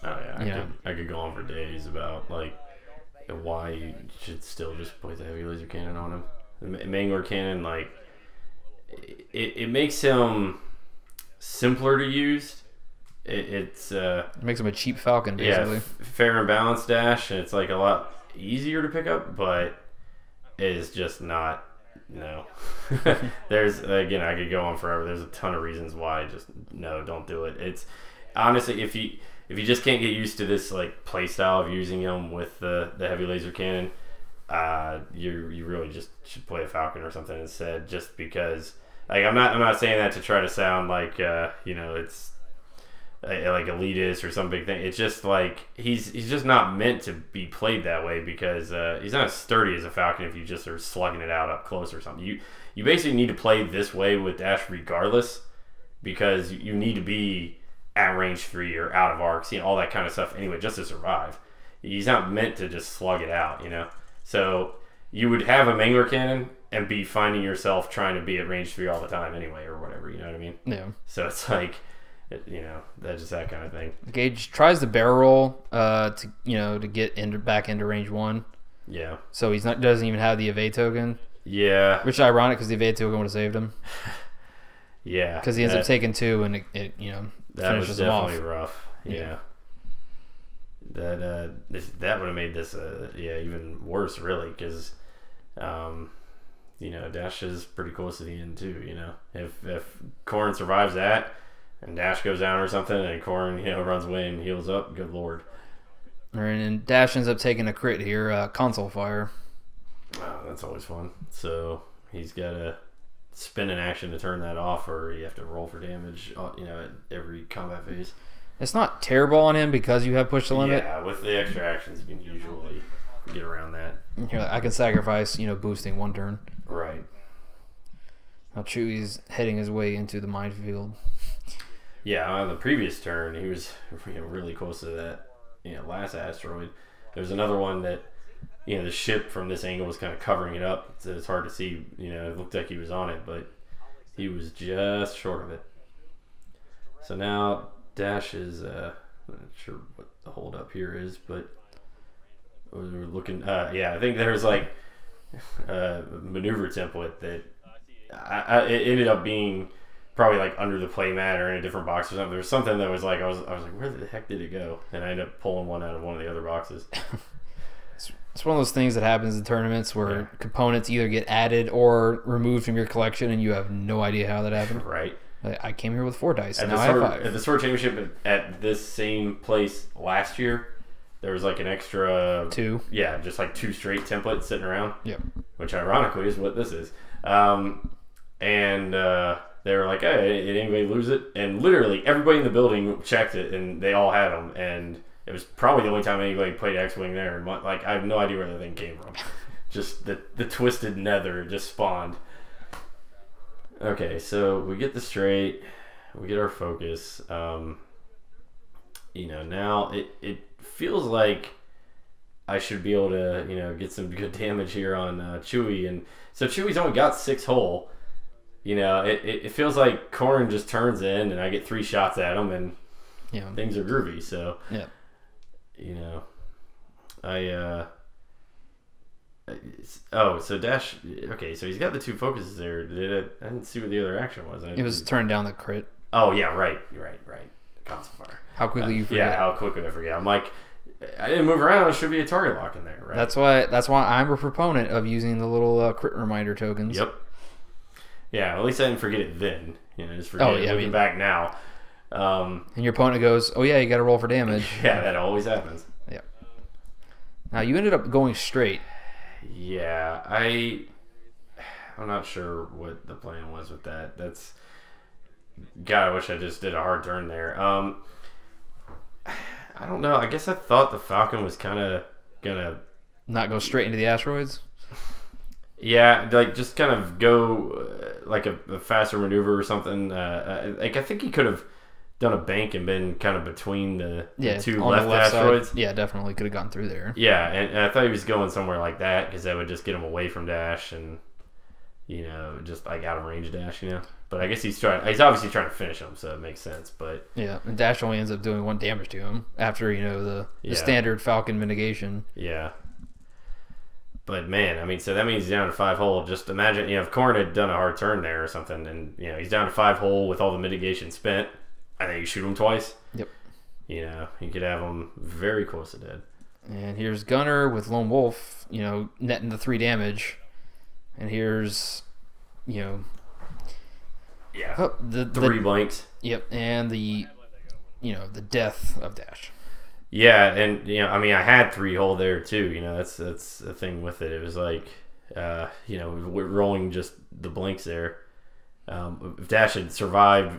Oh yeah, I could go on for days about like why you should still just put the heavy laser cannon on him. The Mangler cannon, like, it makes him simpler to use. It makes him a cheap Falcon, basically. Yeah, fair and balanced dash, and it's like a lot easier to pick up, but is just not. No. There's, again, I could go on forever. There's a ton of reasons why. Just no, don't do it. It's honestly, if you just can't get used to this like play style of using him with the heavy laser cannon, you really just should play a Falcon or something instead. Just because, like, I'm not saying that to try to sound like it's like elitist or some big thing. It's just like he's just not meant to be played that way, because he's not as sturdy as a Falcon if you just are slugging it out up close or something. You basically need to play this way with dash regardless, because you need to be at range 3 or out of arcs, all that kind of stuff anyway, just to survive. He's not meant to just slug it out, So you would have a Mangler cannon and be finding yourself trying to be at range 3 all the time anyway, or whatever, you know what I mean? Yeah. So it's like, that's just that kind of thing. Gage tries to barrel roll to get back into range 1. Yeah. So doesn't even have the evade token. Yeah. Which is ironic, because the evade token would have saved him. Yeah. Because he ends up taking 2, and it that was finishes him off. definitely rough. Yeah. That would have made this even worse, really, because Dash is pretty close to the end too. If Corran survives that and Dash goes down or something, and Corran runs away and heals up, good lord. All right, and Dash ends up taking a crit here, console fire. Wow, that's always fun. So he's got to spin an action to turn that off, or you have to roll for damage, at every combat phase. It's not terrible on him because you have push the limit. Yeah, with the extra actions, you can usually get around that. You're like, I can sacrifice, boosting 1 turn. Right. Now Chewie's heading his way into the minefield. Yeah, on the previous turn, he was really close to that last asteroid. There's another one that the ship from this angle was kind of covering it up, so it's hard to see. It looked like he was on it, but he was just short of it. So now Dash is I'm not sure what the hold up here is, but we're looking. I think there's like a maneuver template that it ended up being probably like under the playmat or in a different box or something. There was something that was like I was like, where the heck did it go? And I ended up pulling one out of one of the other boxes. It's one of those things that happens in tournaments where components either get added or removed from your collection, and you have no idea how that happened. Right. I came here with 4 dice, and now I have 5. At the Sword Championship at this same place last year, there was like an extra 2. Yeah, just like 2 straight templates sitting around. Yep. Which ironically is what this is. And they were like, hey, did anybody lose it? And literally everybody in the building checked it, and they all had them. And it was probably the only time anybody played X-Wing there. And like, I have no idea where the thing came from. Just the twisted nether just spawned. Okay, so we get the straight, we get our focus. Now it feels like I should be able to get some good damage here on Chewie, and so Chewie's only got 6 hull. It feels like Corran just turns in, and I get 3 shots at him, and things are groovy. So so Dash. Okay, so he's got the 2 focuses there. I didn't see what the other action was. It was turn down the crit. Oh yeah, right. Console fire. How quickly you forget? Yeah, how quickly I forget. I'm like, I didn't move around. There should be a target lock in there, right? That's why I'm a proponent of using the little crit reminder tokens. Yep. Yeah, at least I didn't forget it then. Just forget it looking back now. And your opponent goes, oh yeah, you got to roll for damage. Yeah, that always happens. Yeah. Now you ended up going straight. Yeah, I'm not sure what the plan was with that. God, I wish I just did a hard turn there. I don't know. I guess I thought the Falcon was kind of gonna not go straight into the asteroids. Yeah, like just kind of go like a faster maneuver or something. Like I think he could have done a bank and been kind of between the 2 left asteroids. Side. Yeah, definitely could have gone through there. Yeah, and I thought he was going somewhere like that because that would just get him away from Dash and just like out of range Dash. But I guess he's obviously trying to finish him, so it makes sense. But yeah, and Dash only ends up doing 1 damage to him after the standard Falcon mitigation. Yeah. But man, I mean, so that means he's down to 5 hull. Just imagine, if Corran had done a hard turn there or something, and he's down to 5 hull with all the mitigation spent. I think you shoot him twice. Yep. You could have him very close to dead. And here's Gunner with Lone Wolf, netting the 3 damage. And here's, Yeah. the 3 blanks. Yep, and the death of Dash. Yeah, and I mean, I had 3 hull there too. That's the thing with it. It was like, we're rolling just the blinks there. If Dash had survived,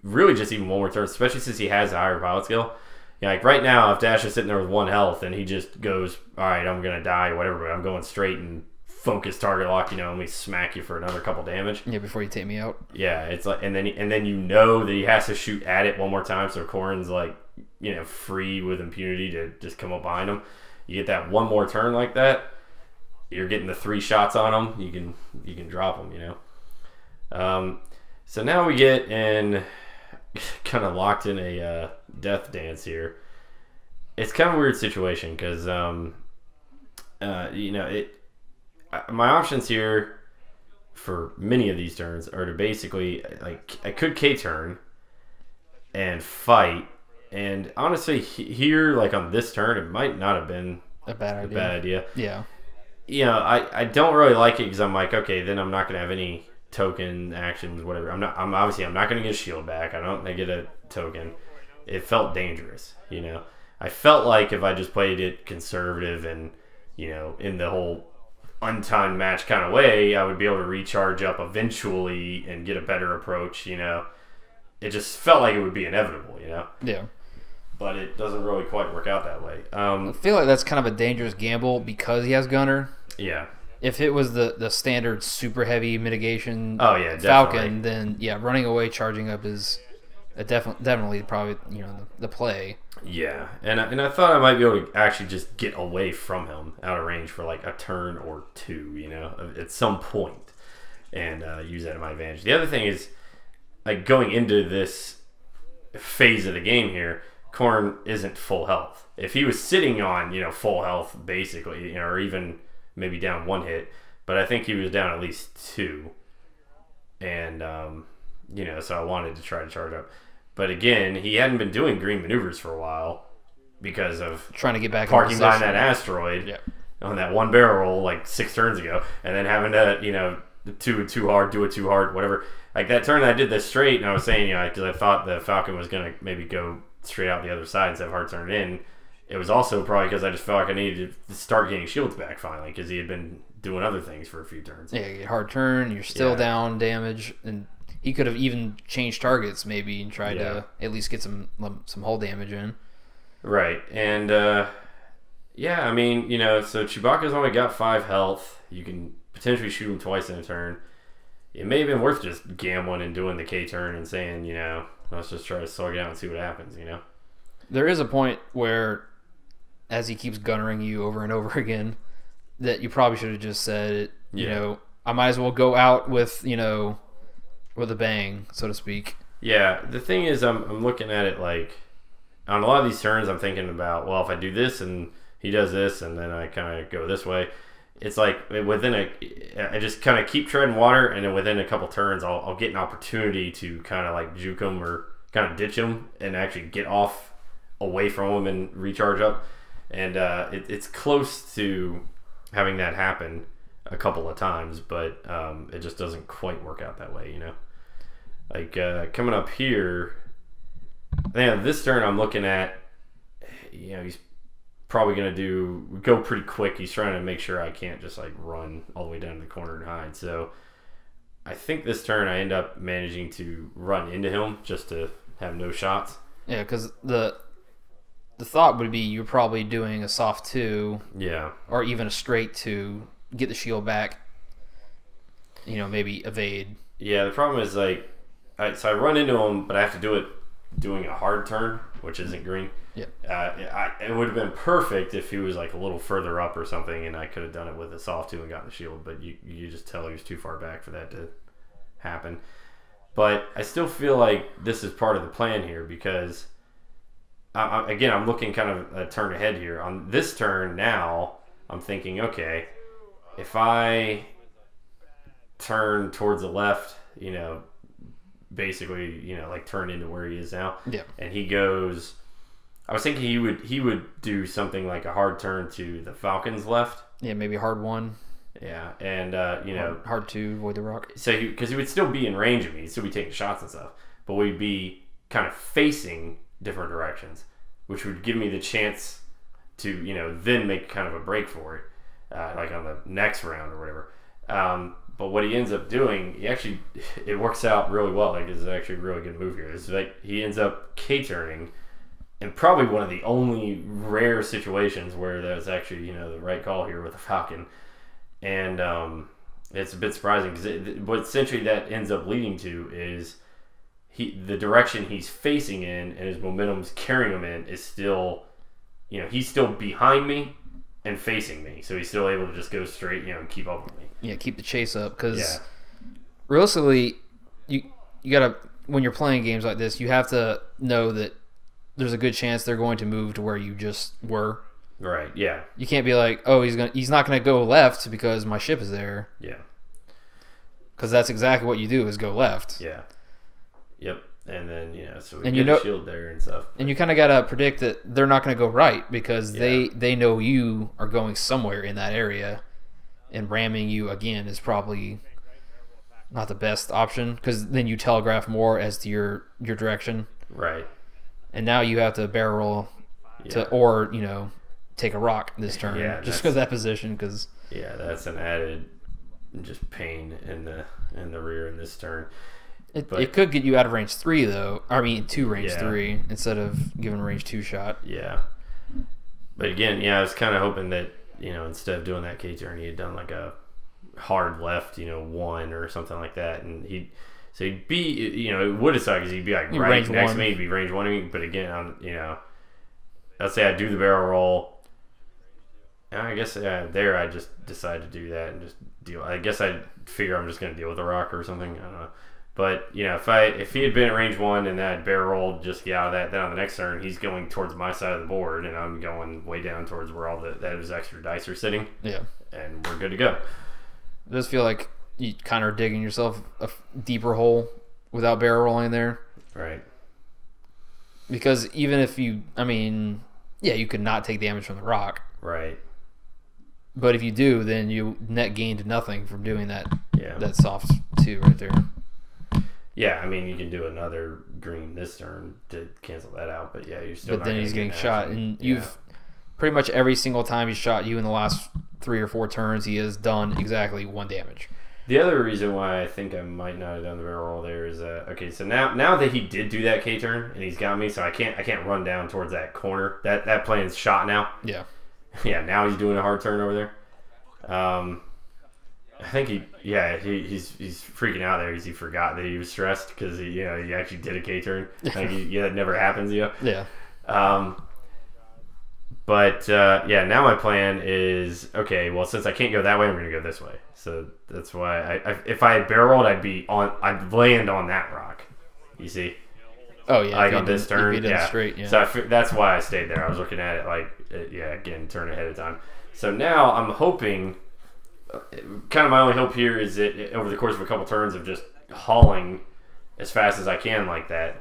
really just even 1 more turn, especially since he has a higher pilot skill. Like right now, if Dash is sitting there with 1 health and he just goes, all right, I'm gonna die or whatever, but I'm going straight and focus target lock, let me smack you for another couple damage. Yeah, before you take me out. Yeah, it's like, and then that he has to shoot at it 1 more time, so Corran's like, free with impunity to just come up behind him. You get that 1 more turn like that, you're getting the 3 shots on him. You can drop him. So now we get in, kind of locked in a death dance here. It's kind of a weird situation because my options here for many of these turns are to basically, like, I could K-turn and fight, and honestly here, like on this turn, it might not have been a bad idea. Yeah. I don't really like it because I'm like, okay, then I'm not going to have any token actions, whatever. I'm not going to get a shield back. I don't get a token. It felt dangerous, I felt like if I just played it conservative and, in the whole untimed match kind of way, I would be able to recharge up eventually and get a better approach, It just felt like it would be inevitable, Yeah. But it doesn't really quite work out that way. I feel like that's kind of a dangerous gamble because he has Gunner. Yeah. If it was the standard super heavy mitigation definitely. Falcon, then running away, charging up is definitely probably the play. Yeah, and I thought I might be able to actually just get away from him out of range for like a turn or 2, at some point, and use that to my advantage. The other thing is, like, going into this phase of the game here, Corran isn't full health. If he was sitting on full health basically, or even maybe down 1 hit, but I think he was down at least 2, and so I wanted to try to charge up. But again, he hadn't been doing green maneuvers for a while because of trying to get back parking behind that asteroid on that 1 barrel roll like 6 turns ago, and then having to do it too hard, whatever. Like that turn I did this straight, and I was saying because I thought the Falcon was gonna maybe go straight out the other side instead of hard turn in. It was also probably because I just felt like I needed to start getting shields back finally because he had been doing other things for a few turns. Yeah, you get hard turn, you're still down damage, and he could have even changed targets maybe and tried to at least get some hull damage in. Right, and I mean, so Chewbacca's only got 5 health. You can potentially shoot him twice in a turn. It may have been worth just gambling and doing the K-turn and saying, let's just try to slug it out and see what happens, There is a point where, as he keeps gunnering you over and over again, that you probably should have just said, I might as well go out with, with a bang, so to speak. Yeah, the thing is, I'm looking at it like, on a lot of these turns, I'm thinking about, well, if I do this and he does this and then I kind of go this way, it's like I just kind of keep treading water, and then within a couple turns, I'll get an opportunity to kind of like juke him or kind of ditch him and actually get off away from him and recharge up. And it's close to having that happen a couple of times, but it just doesn't quite work out that way, Like coming up here, this turn I'm looking at, he's probably going to go pretty quick. He's trying to make sure I can't just like run all the way down to the corner and hide. So I think this turn I end up managing to run into him just to have no shots. Yeah, because the thought would be you're probably doing a soft 2. Yeah. Or even a straight 2, get the shield back, maybe evade. Yeah, the problem is like, so I run into him, but I have to do it doing a hard turn, which isn't green. Yeah. It would have been perfect if he was like a little further up or something, and I could have done it with a soft 2 and gotten the shield, but you just tell he was too far back for that to happen. But I still feel like this is part of the plan here because, again, I'm looking kind of a turn ahead here. On this turn now, I'm thinking, okay, if I turn towards the left, basically, like turn into where he is now. Yeah. And he goes, I was thinking he would do something like a hard turn to the Falcon's left. Yeah, maybe hard 1. Yeah, and hard 2, avoid the rock. So because he would still be in range of me, he'd still be taking shots and stuff, but we'd be kind of facing different directions, which would give me the chance to then make kind of a break for it, like on the next round or whatever. But what he ends up doing, it works out really well. Like, it's actually a really good move here. It's like he ends up K-turning, and probably one of the only rare situations where that's actually the right call here with the Falcon. And it's a bit surprising because what essentially that ends up leading to is the direction he's facing in and his momentum's carrying him in is still, he's still behind me and facing me, so he's still able to just go straight, and keep up with me. Yeah, keep the chase up, because realistically, you gotta, when you're playing games like this, you have to know that there's a good chance they're going to move to where you just were. Right. Yeah. You can't be like, oh, he's not gonna go left because my ship is there. Yeah. Because that's exactly what you do, is go left. Yeah. Yep. And then so we and get a shield there and stuff. And you kind of gotta predict that they're not gonna go right, because they know you are going somewhere in that area, and ramming you again is probably not the best option, because then you telegraph more as to your direction. Right. And now you have to barrel roll or take a rock this turn, just because that position. Because that's an added just pain in the rear in this turn. It could get you out of range 3 though. I mean, to range 3 instead of giving range 2 shot. Yeah. But again, I was kind of hoping that instead of doing that K turn, he had done like a hard left, 1 or something like that, and he'd be, it would have sucked because he'd be like right next to me, he'd be range 1. But again, let's say I do the barrel roll. I guess there I just decided to do that and just deal. I guess I figure I'm just going to deal with the rock or something. I don't know. But if he had been at range 1 and that barrel rolled, just get out of that, then on the next turn he's going towards my side of the board and I'm going way down towards where all those extra dice are sitting. Yeah, and we're good to go. It does feel like you kind of are digging yourself a deeper hole without barrel rolling there. Right. Because even if you could not take damage from the rock. Right. But if you do, then you net gained nothing from doing that. Yeah. That soft 2 right there. Yeah, you can do another green this turn to cancel that out, but you're still. But then he's getting shot, and you've pretty much every single time he's shot you in the last 3 or 4 turns, he has done exactly 1 damage. The other reason why I think I might not have done the barrel roll there is okay. So now that he did do that K turn and he's got me, so I can't run down towards that corner. That plane's shot now. Yeah. Yeah. Now he's doing a hard turn over there. I think he's freaking out there because he forgot that he was stressed because he actually did a K turn. Like that never happens, Yeah. But now my plan is okay. Well, since I can't go that way, I'm going to go this way. So that's why if I had barrel rolled, I'd land on that rock. You see? Oh yeah. Like on this turn, straight, yeah. So that's why I stayed there. I was looking at it again, turn ahead of time. So now I'm hoping. Kind of my only hope here is that over the course of a couple turns of just hauling as fast as I can like that,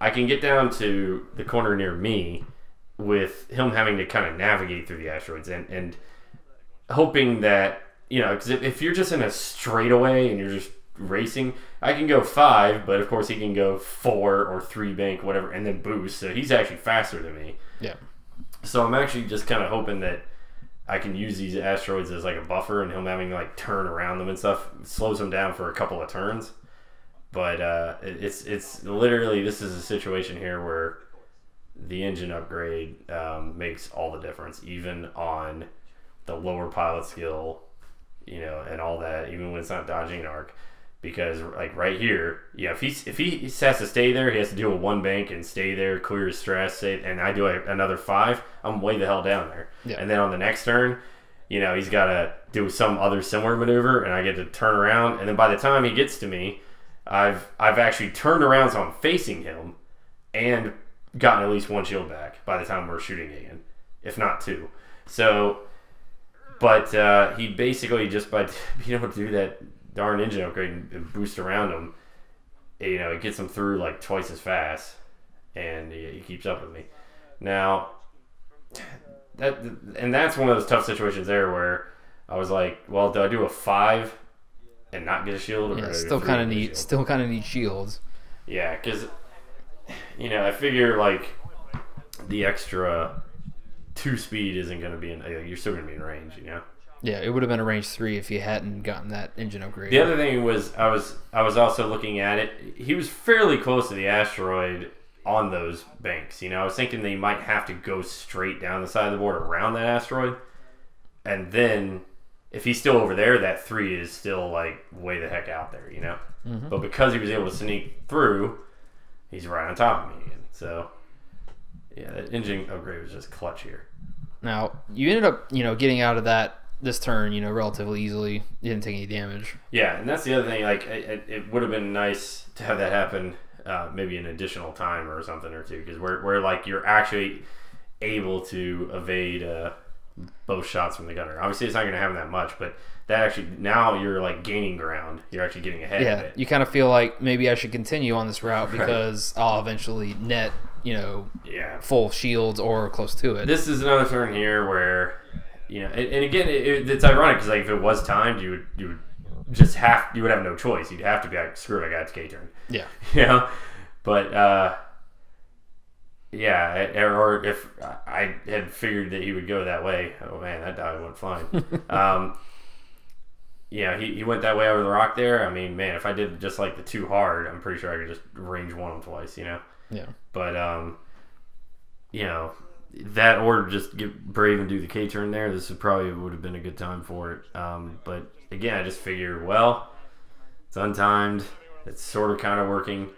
I can get down to the corner near me with him having to kind of navigate through the asteroids and hoping that, because if you're just in a straightaway and you're just racing, I can go 5, but of course he can go 4 or 3 bank, whatever, and then boost. So he's actually faster than me. Yeah. So I'm actually just kind of hoping that I can use these asteroids as like a buffer, and him having to like turn around them and stuff slows him down for a couple of turns. But it's literally, this is a situation here where the engine upgrade makes all the difference, even on the lower pilot skill, and all that, even when it's not dodging an arc. Because like right here, if he has to stay there, he has to do a 1 bank and stay there, clear his stress, and I do another 5, I'm way the hell down there. Yeah. And then on the next turn, he's got to do some other similar maneuver, and I get to turn around, and then by the time he gets to me, I've actually turned around so I'm facing him, and gotten at least 1 shield back by the time we're shooting again, if not 2. So But he basically, just by being able to do that darn engine upgrade and boost around him, it gets him through like twice as fast, and he keeps up with me. Now, that's one of those tough situations there where I was like, well, do I do a 5 and not get a shield? Or still kind of need shields. Yeah, because I figure like the extra 2 speed isn't going to be you're still going to be in range, Yeah, it would have been a range 3 if you hadn't gotten that engine upgrade. The other thing was I was also looking at it. He was fairly close to the asteroid on those banks. I was thinking they might have to go straight down the side of the board around that asteroid, and then if he's still over there, that 3 is still like way the heck out there, Mm-hmm. But because he was able to sneak through, he's right on top of me again. So yeah, that engine upgrade was just clutch here. Now you ended up, getting out of this turn, relatively easily. You didn't take any damage. Yeah, and that's the other thing. Like, it would have been nice to have that happen, maybe an additional time or something or two, because where like you're actually able to evade both shots from the gunner. Obviously, it's not going to happen that much, but that actually, now you're like gaining ground. You're actually getting ahead of it. You kind of feel like maybe I should continue on this route because I'll eventually net, full shields or close to it. This is another turn here where, and again, it's ironic because like if it was timed, you would just you would have no choice. You'd have to be like, screw it, I got to K-turn. Yeah. But yeah, or if I had figured that he would go that way, oh man, that die went flying. Yeah, he went that way over the rock there. I mean, man, if I did just like the 2 hard, I'm pretty sure I could just range 1 him twice, Yeah. But that or just get brave and do the K turn there. This would have been a good time for it. But again, I just figured, well, it's untimed. It's sort of kind of working.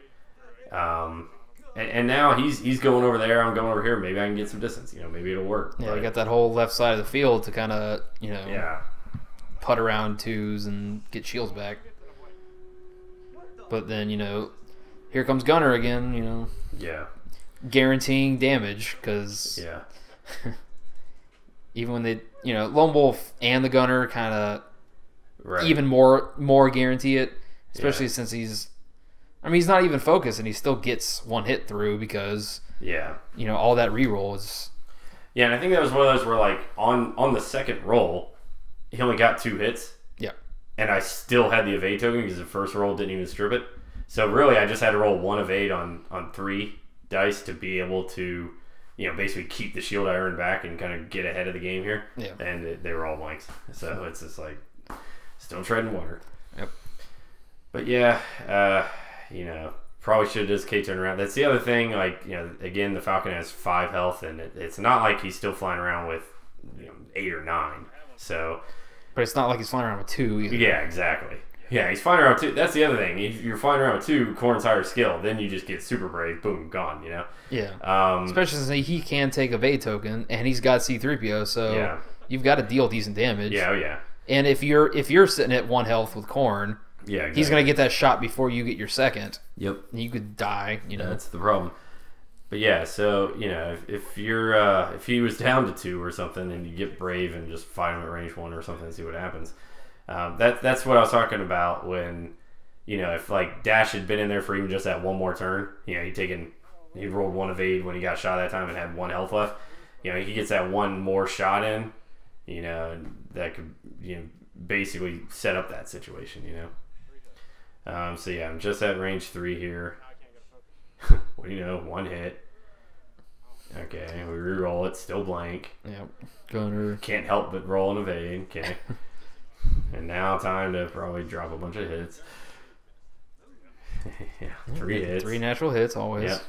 And now he's going over there. I'm going over here. Maybe I can get some distance. Maybe it'll work. Yeah, you got that whole left side of the field to kind of yeah, putt around 2s and get shields back. But then here comes Gunner again. Yeah. Guaranteeing damage because even when they Lone Wolf and the Gunner kind of even more guarantee it, especially since he's not even focused and he still gets 1 hit through because all that reroll is and I think that was one of those where like on the second roll he only got 2 hits and I still had the evade token because the first roll didn't even strip it, so really I just had to roll 1 evade on 3 dice to be able to basically keep the shield I earned back and kind of get ahead of the game here. And they were all blanks, so it's just like still treading water. But yeah, probably should have just K-turn around. That's the other thing, like again, the Falcon has 5 health and it's not like he's still flying around with 8 or 9, so but it's not like he's flying around with 2 either. Yeah, exactly. Yeah, he's flying around with 2. That's the other thing. If you're flying around with 2, Corran's higher skill, then you just get super brave, boom, gone, Yeah. Especially since he can take a evade token, and he's got C-3PO, so you've got to deal decent damage. Yeah, yeah. And if you're sitting at 1 health with Corran, exactly. He's going to get that shot before you get your second. Yep. And you could die, That's the problem. But yeah, so, if you're if he was down to 2 or something, and you get brave and just fight him at range 1 or something and see what happens. That's what I was talking about when, if like Dash had been in there for even just that 1 more turn, he rolled 1 evade when he got shot that time and had 1 health left. He gets that 1 more shot in, that could basically set up that situation. So yeah, I'm just at range 3 here. What do you know? 1 hit. Okay, we reroll it, still blank. Yep. Gunner. Can't help but roll an evade. Okay. And now time to probably drop a bunch of hits. 3 hits. 3 natural hits always. Yep.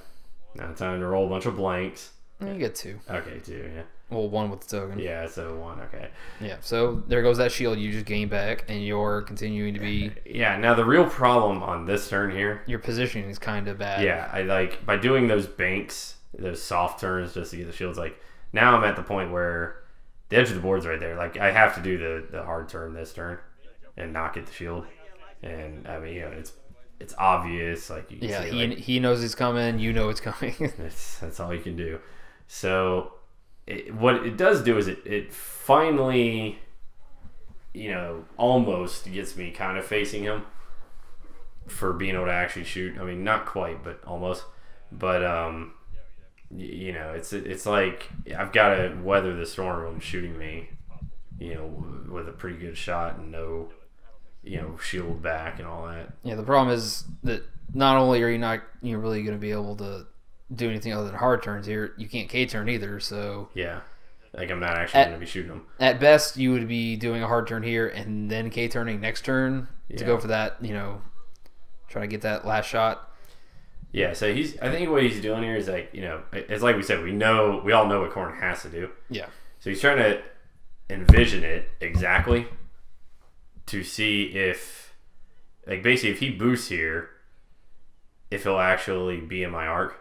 Now time to roll a bunch of blanks. You get 2. Okay, 2, yeah. Well, 1 with the token. Yeah, so 1, okay. Yeah, so there goes that shield you just gained back, and you're continuing to be... Yeah, now the real problem on this turn here... Your positioning is kind of bad. Yeah, I like, by doing those banks, those soft turns just to get the shields, like, now I'm at the point where the edge of the board's right there. Like, I have to do the hard turn this turn and not get the shield. And, I mean, it's obvious. Like, you can see, he knows it's coming. You know it's coming. That's all you can do. So... what it does do is it finally almost gets me kind of facing him for being able to actually shoot. I mean, not quite, but almost. But it's like I've got to weather the storm of him shooting me, with a pretty good shot and no, shield back and all that. Yeah, the problem is that not only are you not really going to be able to do anything other than hard turns here, you can't K-turn either. So yeah. Like, I'm not actually going to be shooting them. At best, you would be doing a hard turn here and then K-turning next turn to go for that, try to get that last shot. Yeah, so I think what he's doing here is like, it's like we said, we all know what Corran has to do. Yeah. So he's trying to envision it exactly to see if, like, basically if he boosts here, if he'll actually be in my arc.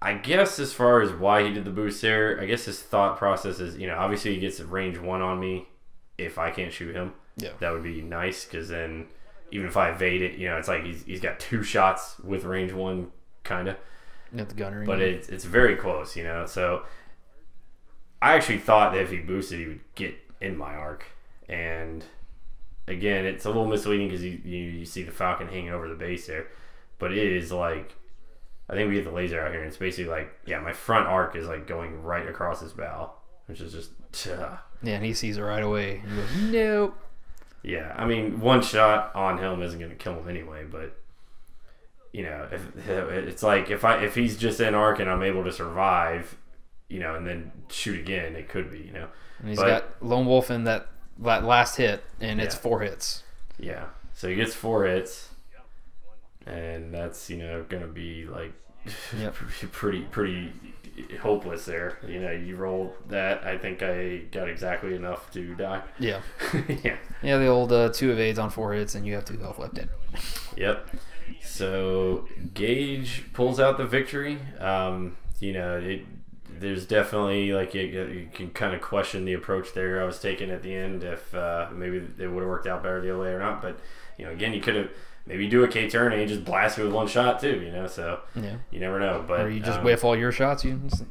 I guess as far as why he did the boost there, I guess his thought process is, obviously he gets range 1 on me if I can't shoot him. Yeah. That would be nice, because then even if I evade it, it's like he's got 2 shots with range 1, kind of. Not the gunner. But it's very close, So I actually thought that if he boosted, he would get in my arc. And again, it's a little misleading because you see the Falcon hanging over the base there. But it is like, I think we get the laser out here, and it's basically like, my front arc is like going right across his bow, which is just, yeah, and he sees it right away. He goes, nope. Yeah, I mean, 1 shot on him isn't going to kill him anyway, but, it's like if he's just in arc and I'm able to survive, and then shoot again, it could be, And he's got Lone Wolf in that last hit, and it's 4 hits. Yeah, so he gets 4 hits. And that's, going to be like pretty hopeless there. You roll that. I think I got exactly enough to die. Yeah. Yeah. Yeah, the old 2 evades on 4 hits, and you have 2 health left in. Yep. So Gage pulls out the victory. There's definitely, like, you can kind of question the approach there I was taking at the end, if maybe it would have worked out better the other way or not. But, again, you could have maybe do a K-turn and you just blast it with 1 shot too, so you never know. But or you just whiff all your shots, because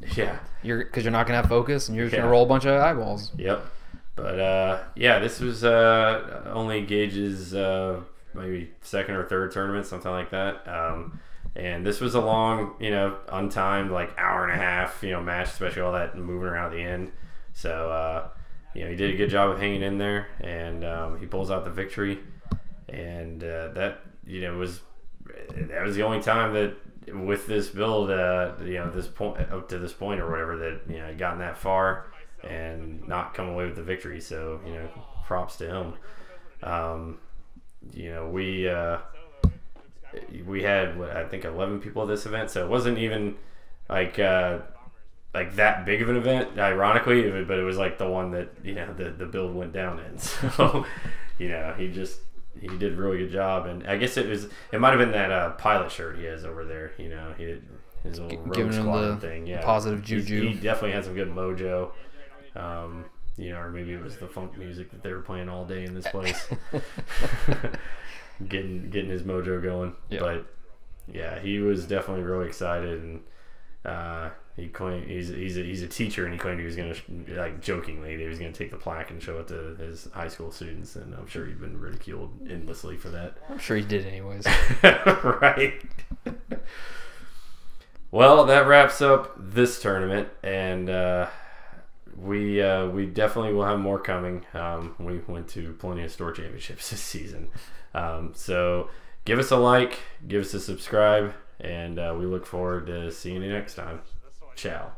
you're not gonna have focus and you're just gonna roll a bunch of eyeballs. Yep. But this was only Gage's maybe 2nd or 3rd tournament, something like that. And this was a long, untimed, like, hour and a half, match, especially all that moving around at the end. So he did a good job of hanging in there, and he pulls out the victory. And that was the only time that with this build, this point up to this point or whatever, that I'd gotten that far and not come away with the victory. So props to him. We had I think 11 people at this event, so it wasn't even like that big of an event, ironically, but it was like the one that the build went down in. So he did a really good job, and I guess it might have been that pilot shirt he has over there. He did his little Rogue Squadron thing. Yeah, positive juju. He definitely had some good mojo. Or maybe it was the funk music that they were playing all day in this place, getting his mojo going. Yep. But yeah, he was definitely really excited, and he claimed he's a teacher, and he claimed he was going to, like, jokingly, that he was going to take the plaque and show it to his high school students, and I'm sure he'd been ridiculed endlessly for that. I'm sure he did anyways. Right. Well, that wraps up this tournament, and we definitely will have more coming. We went to plenty of store championships this season, so give us a like, give us a subscribe, and we look forward to seeing you next time. Ciao.